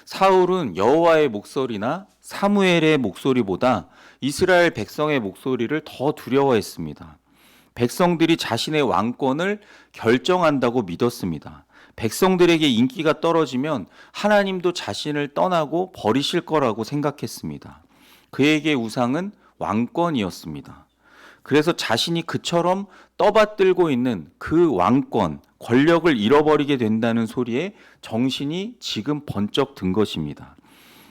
사울은 여호와의 목소리나 사무엘의 목소리보다 이스라엘 백성의 목소리를 더 두려워했습니다. 백성들이 자신의 왕권을 결정한다고 믿었습니다. 백성들에게 인기가 떨어지면 하나님도 자신을 떠나고 버리실 거라고 생각했습니다. 그에게 우상은 왕권이었습니다. 그래서 자신이 그처럼 떠받들고 있는 그 왕권, 권력을 잃어버리게 된다는 소리에 정신이 지금 번쩍 든 것입니다.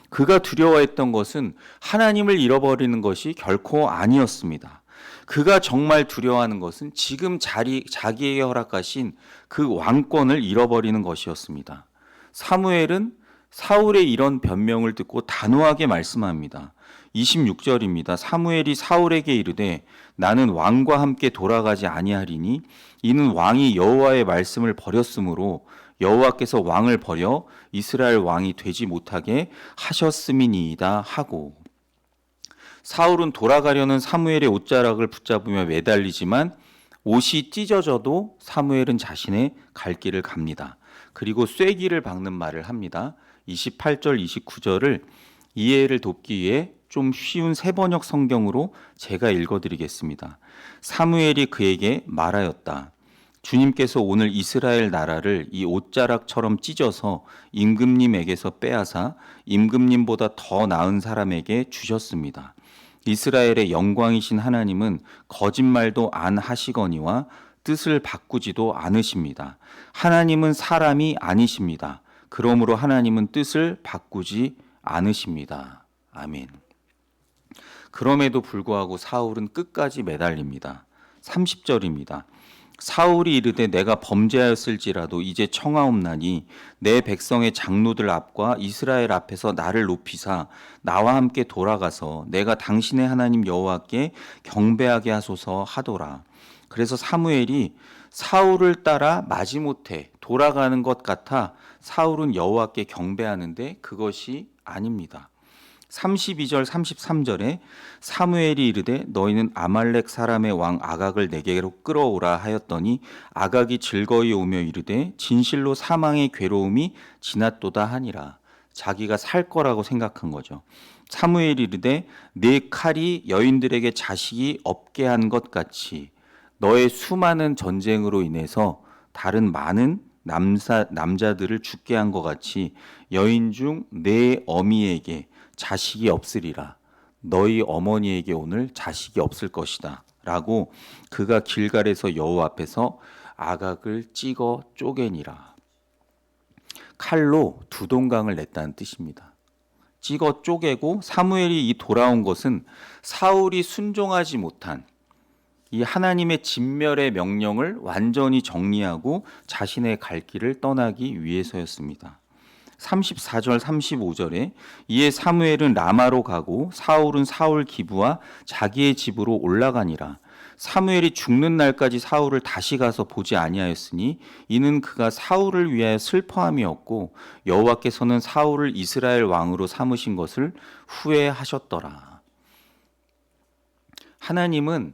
그가 두려워했던 것은 하나님을 잃어버리는 것이 결코 아니었습니다. 그가 정말 두려워하는 것은 지금 자기에게 허락하신 그 왕권을 잃어버리는 것이었습니다. 사무엘은 사울의 이런 변명을 듣고 단호하게 말씀합니다. 26절입니다. 사무엘이 사울에게 이르되 나는 왕과 함께 돌아가지 아니하리니 이는 왕이 여호와의 말씀을 버렸으므로 여호와께서 왕을 버려 이스라엘 왕이 되지 못하게 하셨음이니이다 하고, 사울은 돌아가려는 사무엘의 옷자락을 붙잡으며 매달리지만 옷이 찢어져도 사무엘은 자신의 갈 길을 갑니다. 그리고 쐐기를 박는 말을 합니다. 28절 29절을 이해를 돕기 위해 좀 쉬운 세번역 성경으로 제가 읽어드리겠습니다. 사무엘이 그에게 말하였다. 주님께서 오늘 이스라엘 나라를 이 옷자락처럼 찢어서 임금님에게서 빼앗아 임금님보다 더 나은 사람에게 주셨습니다. 이스라엘의 영광이신 하나님은 거짓말도 안 하시거니와 뜻을 바꾸지도 않으십니다. 하나님은 사람이 아니십니다. 그러므로 하나님은 뜻을 바꾸지 않으십니다. 아멘. 그럼에도 불구하고 사울은 끝까지 매달립니다. 30절입니다. 사울이 이르되 내가 범죄하였을지라도 이제 청하옵나니 내 백성의 장로들 앞과 이스라엘 앞에서 나를 높이사 나와 함께 돌아가서 내가 당신의 하나님 여호와께 경배하게 하소서 하더라. 그래서 사무엘이 사울을 따라 마지못해 돌아가는 것 같아 사울은 여호와께 경배하는데 그것이 아닙니다. 32절 33절에 사무엘이 이르되 너희는 아말렉 사람의 왕 아각을 내게로 끌어오라 하였더니 아각이 즐거이 오며 이르되 진실로 사망의 괴로움이 지났도다 하니라. 자기가 살 거라고 생각한 거죠. 사무엘이 이르되 네 칼이 여인들에게 자식이 없게 한 것 같이 너의 수많은 전쟁으로 인해서 다른 많은 남자들을 죽게 한 것 같이 여인 중 내 어미에게 자식이 없으리라. 너희 어머니에게 오늘 자식이 없을 것이다 라고 그가 길갈에서 여호와 앞에서 아각을 찍어 쪼개니라. 칼로 두 동강을 냈다는 뜻입니다. 찍어 쪼개고 사무엘이 이 돌아온 것은 사울이 순종하지 못한 이 하나님의 진멸의 명령을 완전히 정리하고 자신의 갈 길을 떠나기 위해서였습니다. 34절 35절에 이에 사무엘은 라마로 가고 사울은 사울 기브와 자기의 집으로 올라가니라. 사무엘이 죽는 날까지 사울을 다시 가서 보지 아니하였으니 이는 그가 사울을 위하여 슬퍼함이었고 여호와께서는 사울을 이스라엘 왕으로 삼으신 것을 후회하셨더라. 하나님은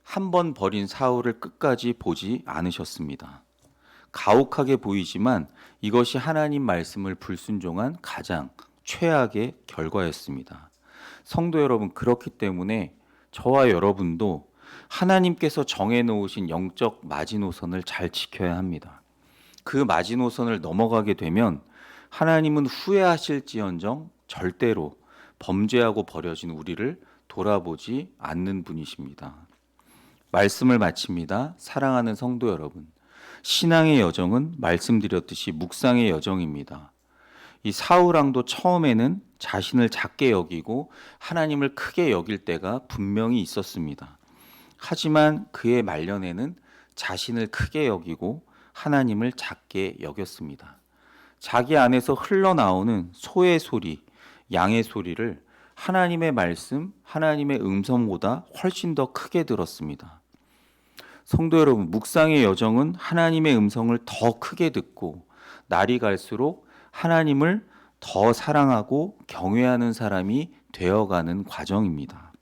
한 번 버린 사울을 끝까지 보지 않으셨습니다. 가혹하게 보이지만 이것이 하나님 말씀을 불순종한 가장 최악의 결과였습니다. 성도 여러분, 그렇기 때문에 저와 여러분도 하나님께서 정해놓으신 영적 마지노선을 잘 지켜야 합니다. 그 마지노선을 넘어가게 되면 하나님은 후회하실지언정 절대로 범죄하고 버려진 우리를 돌아보지 않는 분이십니다. 말씀을 마칩니다. 사랑하는 성도 여러분, 신앙의 여정은 말씀드렸듯이 묵상의 여정입니다. 이 사울왕도 처음에는 자신을 작게 여기고 하나님을 크게 여길 때가 분명히 있었습니다. 하지만 그의 말년에는 자신을 크게 여기고 하나님을 작게 여겼습니다. 자기 안에서 흘러나오는 소의 소리, 양의 소리를 하나님의 말씀, 하나님의 음성보다 훨씬 더 크게 들었습니다. 성도 여러분, 묵상의 여정은 하나님의 음성을 더 크게 듣고 날이 갈수록 하나님을 더 사랑하고 경외하는 사람이 되어가는 과정입니다.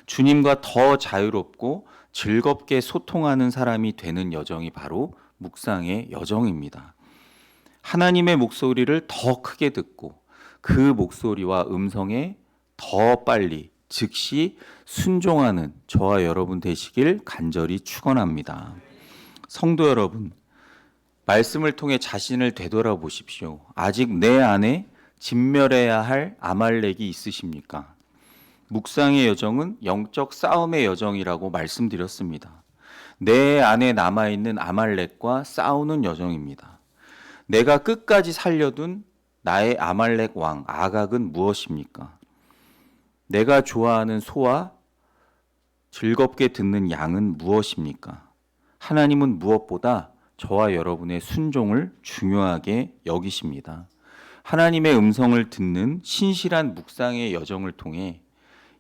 주님과 더 자유롭고 즐겁게 소통하는 사람이 되는 여정이 바로 묵상의 여정입니다. 하나님의 목소리를 더 크게 듣고 그 목소리와 음성에 더 빨리 즉시 순종하는 저와 여러분 되시길 간절히 축원합니다. 성도 여러분, 말씀을 통해 자신을 되돌아보십시오. 아직 내 안에 진멸해야 할 아말렉이 있으십니까? 묵상의 여정은 영적 싸움의 여정이라고 말씀드렸습니다. 내 안에 남아있는 아말렉과 싸우는 여정입니다. 내가 끝까지 살려둔 나의 아말렉 왕 아각은 무엇입니까? 내가 좋아하는 소와 즐겁게 듣는 양은 무엇입니까? 하나님은 무엇보다 저와 여러분의 순종을 중요하게 여기십니다. 하나님의 음성을 듣는 신실한 묵상의 여정을 통해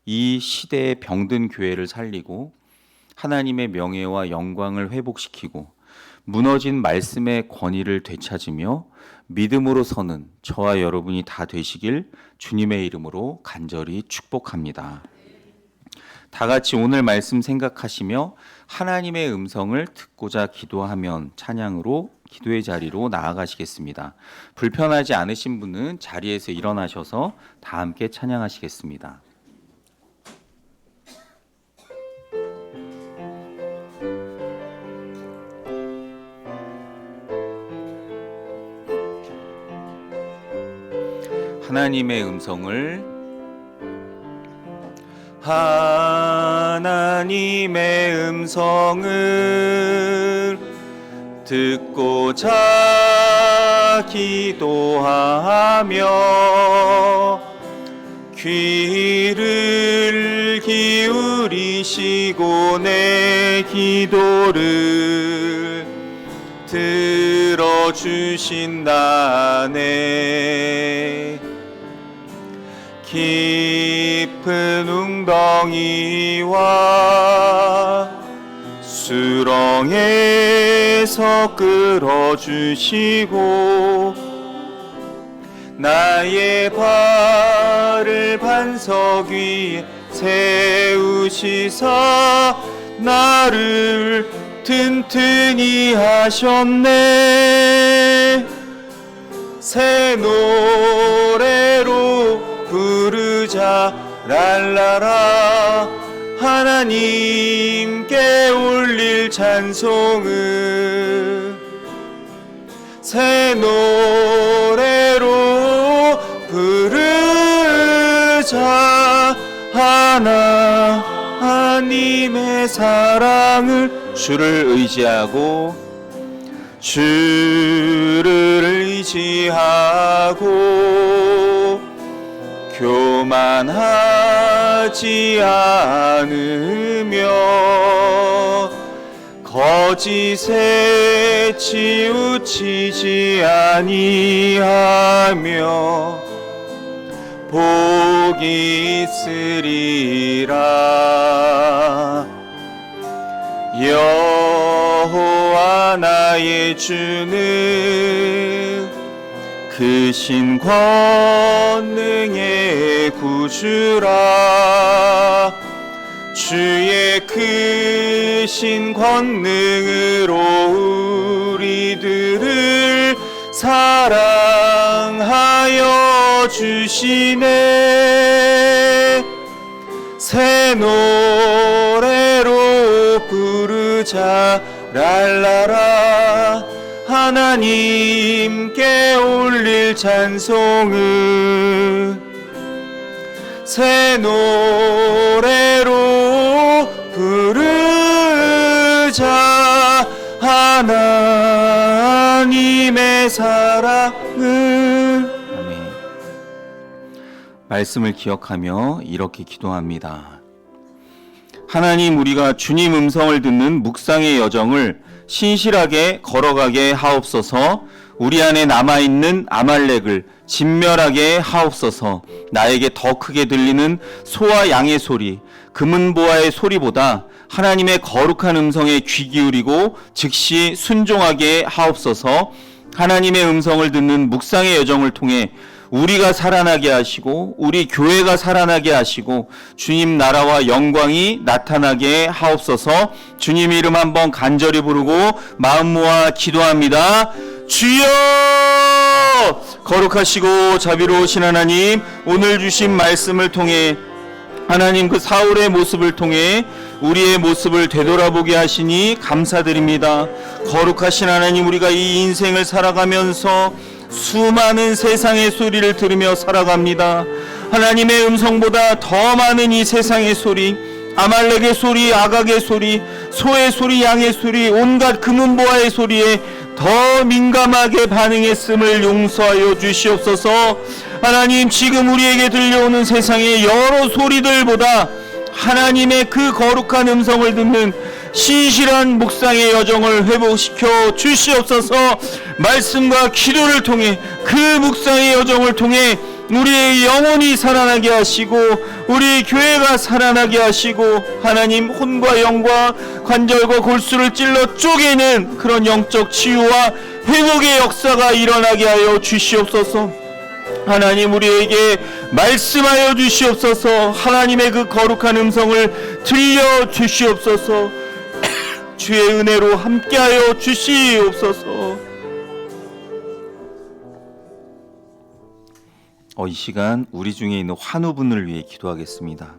이 시대의 병든 교회를 살리고 하나님의 명예와 영광을 회복시키고 무너진 말씀의 권위를 되찾으며 믿음으로 서는 저와 여러분이 다 되시길 주님의 이름으로 간절히 축복합니다. 다 같이 오늘 말씀 생각하시며 하나님의 음성을 듣고자 기도하면 찬양으로 기도의 자리로 나아가시겠습니다. 불편하지 않으신 분은 자리에서 일어나셔서 다 함께 찬양하시겠습니다. 하나님의 음성을 하나님의 음성을 듣고자 기도하며 귀를 기울이시고 내 기도를 들어주신다네. 깊은 웅덩이와 수렁에서 끌어주시고 나의 발을 반석 위에 세우시사 나를 튼튼히 하셨네. 새 노래로 부르자 랄라라 하나님께 올릴 찬송을 새 노래로 부르자 하나님 하나님의 사랑을 주를 의지하고 교만하지 않으며 거짓에 치우치지 아니하며 복이 있으리라. 여호와 나의 주는 크신 권능의 구주라. 주의 크신 권능으로 우리들을 사랑하여 주시네. 새 노래로 부르자 랄라라. 하나님께 올릴 찬송을 새 노래로 부르자. 하나님의 사랑을. 아멘. 말씀을 기억하며 이렇게 기도합니다. 하나님, 우리가 주님 음성을 듣는 묵상의 여정을 신실하게 걸어가게 하옵소서. 우리 안에 남아있는 아말렉을 진멸하게 하옵소서. 나에게 더 크게 들리는 소와 양의 소리, 금은보화의 소리보다 하나님의 거룩한 음성에 귀 기울이고 즉시 순종하게 하옵소서. 하나님의 음성을 듣는 묵상의 여정을 통해 우리가 살아나게 하시고 우리 교회가 살아나게 하시고 주님 나라와 영광이 나타나게 하옵소서. 주님 이름 한번 간절히 부르고 마음 모아 기도합니다. 주여! 거룩하시고 자비로우신 하나님, 오늘 주신 말씀을 통해 하나님 그 사울의 모습을 통해 우리의 모습을 되돌아보게 하시니 감사드립니다. 거룩하신 하나님, 우리가 이 인생을 살아가면서 수많은 세상의 소리를 들으며 살아갑니다. 하나님의 음성보다 더 많은 이 세상의 소리, 아말렉의 소리, 아각의 소리, 소의 소리, 양의 소리, 온갖 금은보화의 소리에 더 민감하게 반응했음을 용서하여 주시옵소서. 하나님, 지금 우리에게 들려오는 세상의 여러 소리들보다 하나님의 그 거룩한 음성을 듣는 신실한 묵상의 여정을 회복시켜 주시옵소서. 말씀과 기도를 통해 그 묵상의 여정을 통해 우리의 영혼이 살아나게 하시고 우리 교회가 살아나게 하시고 하나님 혼과 영과 관절과 골수를 찔러 쪼개는 그런 영적 치유와 회복의 역사가 일어나게 하여 주시옵소서. 하나님, 우리에게 말씀하여 주시옵소서. 하나님의 그 거룩한 음성을 들려 주시옵소서. 주의 은혜로 함께하여 주시옵소서. 이 시간 우리 중에 있는 환우분을 위해 기도하겠습니다.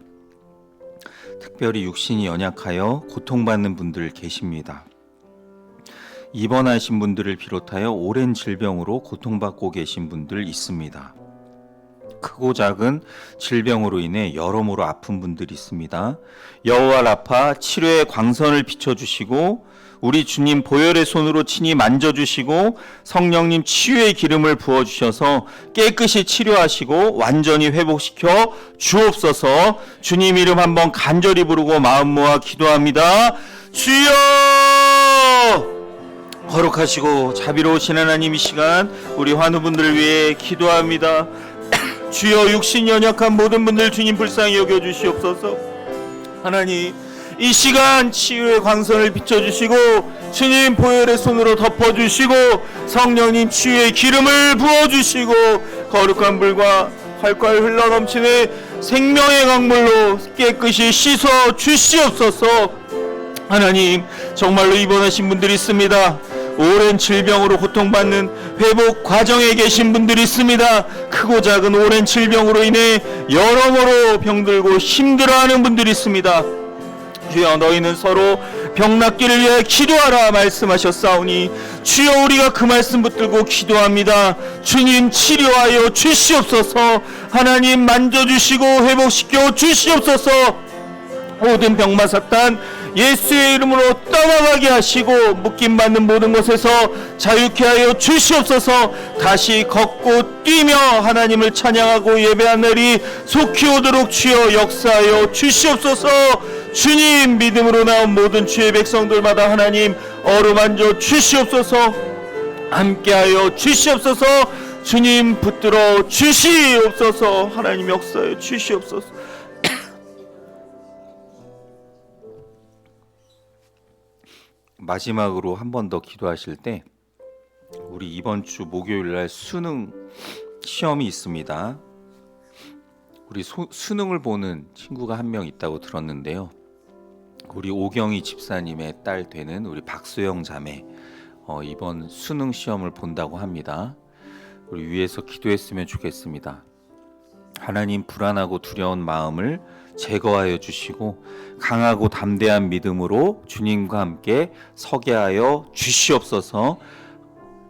특별히 육신이 연약하여 고통받는 분들 계십니다. 입원하신 분들을 비롯하여 오랜 질병으로 고통받고 계신 분들 있습니다. 크고 작은 질병으로 인해 여러모로 아픈 분들이 있습니다. 여호와 라파, 치료의 광선을 비춰주시고 우리 주님 보혈의 손으로 친히 만져주시고 성령님 치유의 기름을 부어주셔서 깨끗이 치료하시고 완전히 회복시켜 주옵소서. 주님 이름 한번 간절히 부르고 마음 모아 기도합니다. 주여! 거룩하시고 자비로우신 하나님, 이 시간 우리 환우분들을 위해 기도합니다. 주여, 육신 연약한 모든 분들 주님 불쌍히 여겨주시옵소서. 하나님, 이 시간 치유의 광선을 비춰주시고 주님 보혈의 손으로 덮어주시고 성령님 치유의 기름을 부어주시고 거룩한 불과 활활 흘러넘치는 생명의 강물로 깨끗이 씻어 주시옵소서. 하나님, 정말로 입원하신 분들이 있습니다. 오랜 질병으로 고통받는 회복 과정에 계신 분들이 있습니다. 크고 작은 오랜 질병으로 인해 여러모로 병들고 힘들어하는 분들이 있습니다. 주여, 너희는 서로 병 낫기를 위해 기도하라 말씀하셨사오니 주여, 우리가 그 말씀 붙들고 기도합니다. 주님 치료하여 주시옵소서. 하나님 만져주시고 회복시켜 주시옵소서. 모든 병마 사탄 예수의 이름으로 떠나가게 하시고 묶임받는 모든 것에서 자유케 하여 주시옵소서. 다시 걷고 뛰며 하나님을 찬양하고 예배한 날이 속히 오도록 주여 역사하여 주시옵소서. 주님, 믿음으로 나온 모든 주의 백성들마다 하나님 어루만져 주시옵소서. 함께하여 주시옵소서. 주님, 붙들어 주시옵소서. 하나님 역사하여 주시옵소서. 마지막으로 한 번 더 기도하실 때 우리 이번 주 목요일 날 수능 시험이 있습니다. 우리 수능을 보는 친구가 한 명 있다고 들었는데요. 우리 오경희 집사님의 딸 되는 우리 박소영 자매 이번 수능 시험을 본다고 합니다. 우리 위해서 기도했으면 좋겠습니다. 하나님, 불안하고 두려운 마음을 제거하여 주시고 강하고 담대한 믿음으로 주님과 함께 서게 하여 주시옵소서.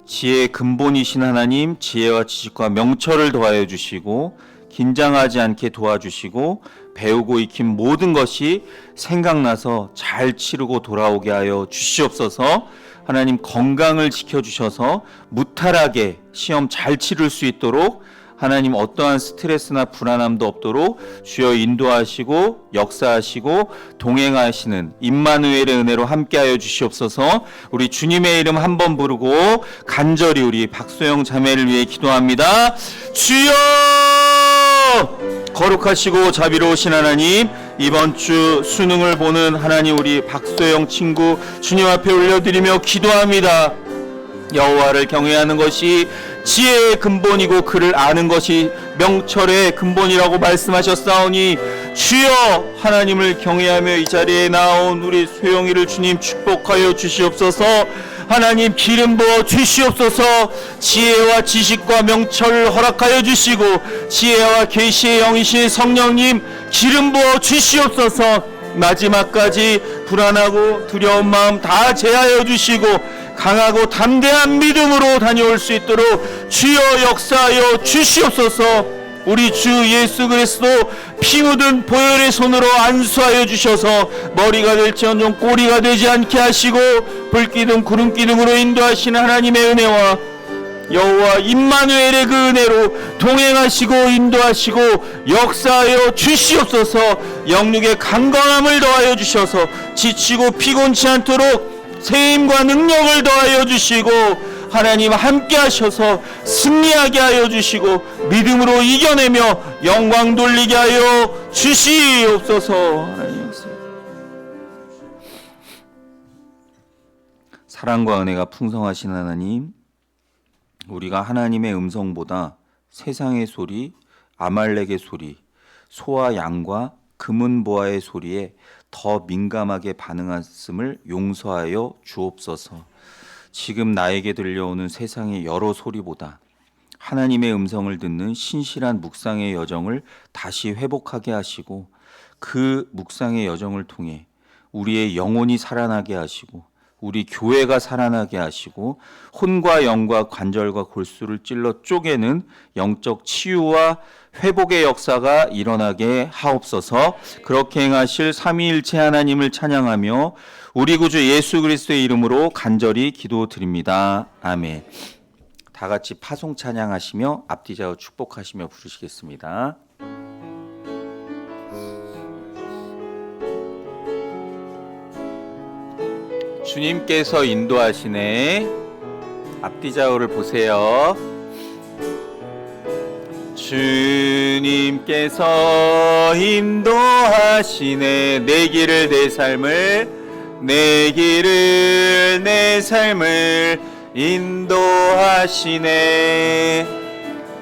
지혜의 근본이신 하나님, 지혜와 지식과 명철을 더하여 주시고 긴장하지 않게 도와주시고 배우고 익힌 모든 것이 생각나서 잘 치르고 돌아오게 하여 주시옵소서. 하나님, 건강을 지켜주셔서 무탈하게 시험 잘 치를 수 있도록 하나님, 어떠한 스트레스나 불안함도 없도록 주여 인도하시고 역사하시고 동행하시는 임마누엘의 은혜로 함께하여 주시옵소서. 우리 주님의 이름 한번 부르고 간절히 우리 박소영 자매를 위해 기도합니다. 주여! 거룩하시고 자비로우신 하나님, 이번 주 수능을 보는 하나님, 우리 박소영 친구 주님 앞에 올려드리며 기도합니다. 여호와를 경외하는 것이 지혜의 근본이고 그를 아는 것이 명철의 근본이라고 말씀하셨사오니 주여, 하나님을 경외하며 이 자리에 나온 우리 소영이를 주님 축복하여 주시옵소서. 하나님, 기름 부어 주시옵소서. 지혜와 지식과 명철을 허락하여 주시고 지혜와 계시의 영이신 성령님 기름 부어 주시옵소서. 마지막까지 불안하고 두려운 마음 다 제하여 주시고 강하고 담대한 믿음으로 다녀올 수 있도록 주여 역사하여 주시옵소서. 우리 주 예수 그리스도 피 묻은 보혈의 손으로 안수하여 주셔서 머리가 될지언정 꼬리가 되지 않게 하시고 불기둥 구름기둥으로 인도하시는 하나님의 은혜와 여호와 임마누엘의 그 은혜로 동행하시고 인도하시고 역사하여 주시옵소서. 영육의 강건함을 더하여 주셔서 지치고 피곤치 않도록 세임과 능력을 더하여 주시고 하나님 함께 하셔서 승리하게 하여 주시고 믿음으로 이겨내며 영광 돌리게 하여 주시옵소서. 하나님, 사랑과 은혜가 풍성하신 하나님, 우리가 하나님의 음성보다 세상의 소리, 아말렉의 소리, 소와 양과 금은보화의 소리에 더 민감하게 반응했음을 용서하여 주옵소서. 지금 나에게 들려오는 세상의 여러 소리보다 하나님의 음성을 듣는 신실한 묵상의 여정을 다시 회복하게 하시고 그 묵상의 여정을 통해 우리의 영혼이 살아나게 하시고 우리 교회가 살아나게 하시고 혼과 영과 관절과 골수를 찔러 쪼개는 영적 치유와 회복의 역사가 일어나게 하옵소서. 그렇게 행하실 삼위일체 하나님을 찬양하며 우리 구주 예수 그리스도의 이름으로 간절히 기도드립니다. 아멘. 다 같이 파송 찬양하시며 앞뒤좌우 축복하시며 부르시겠습니다. 주님께서 인도하시네. 앞뒤좌우를 보세요. 주님께서 인도하시네. 내 길을 내 삶을, 내 길을 내 삶을 인도하시네.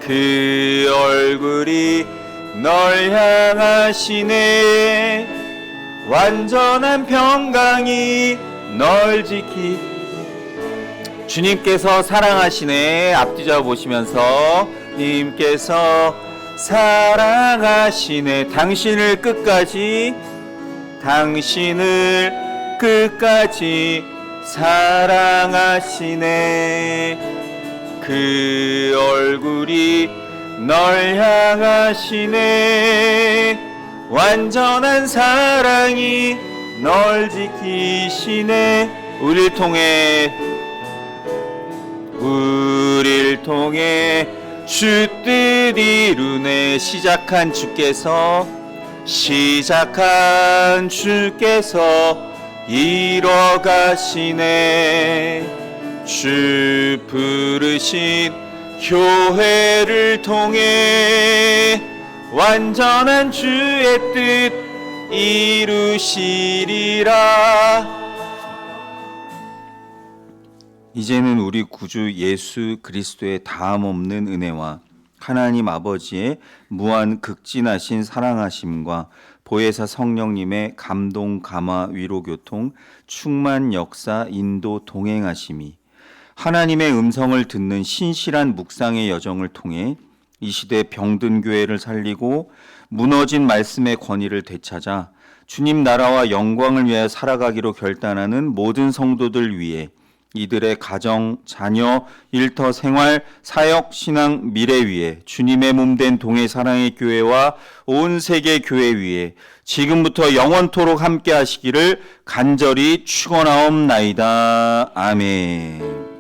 그 얼굴이 널 향하시네. 완전한 평강이 널 지키. 주님께서 사랑하시네. 앞뒤좌우 보시면서 님께서 사랑하시네. 당신을 끝까지, 당신을 끝까지 사랑하시네. 그 얼굴이 널 향하시네. 완전한 사랑이 널 지키시네. 우릴 통해 주 뜻 이루네. 시작한 주께서 이뤄가시네. 주 부르신 교회를 통해 완전한 주의 뜻 이루시리라. 이제는 우리 구주 예수 그리스도의 다함없는 은혜와 하나님 아버지의 무한 극진하신 사랑하심과 보혜사 성령님의 감동, 감화, 위로, 교통, 충만, 역사, 인도, 동행하심이 하나님의 음성을 듣는 신실한 묵상의 여정을 통해 이 시대 병든 교회를 살리고 무너진 말씀의 권위를 되찾아 주님 나라와 영광을 위하여 살아가기로 결단하는 모든 성도들 위해 이들의 가정, 자녀, 일터, 생활, 사역, 신앙, 미래 위에 주님의 몸된 동해 사랑의 교회와 온 세계 교회 위에 지금부터 영원토록 함께 하시기를 간절히 축원하옵나이다. 아멘.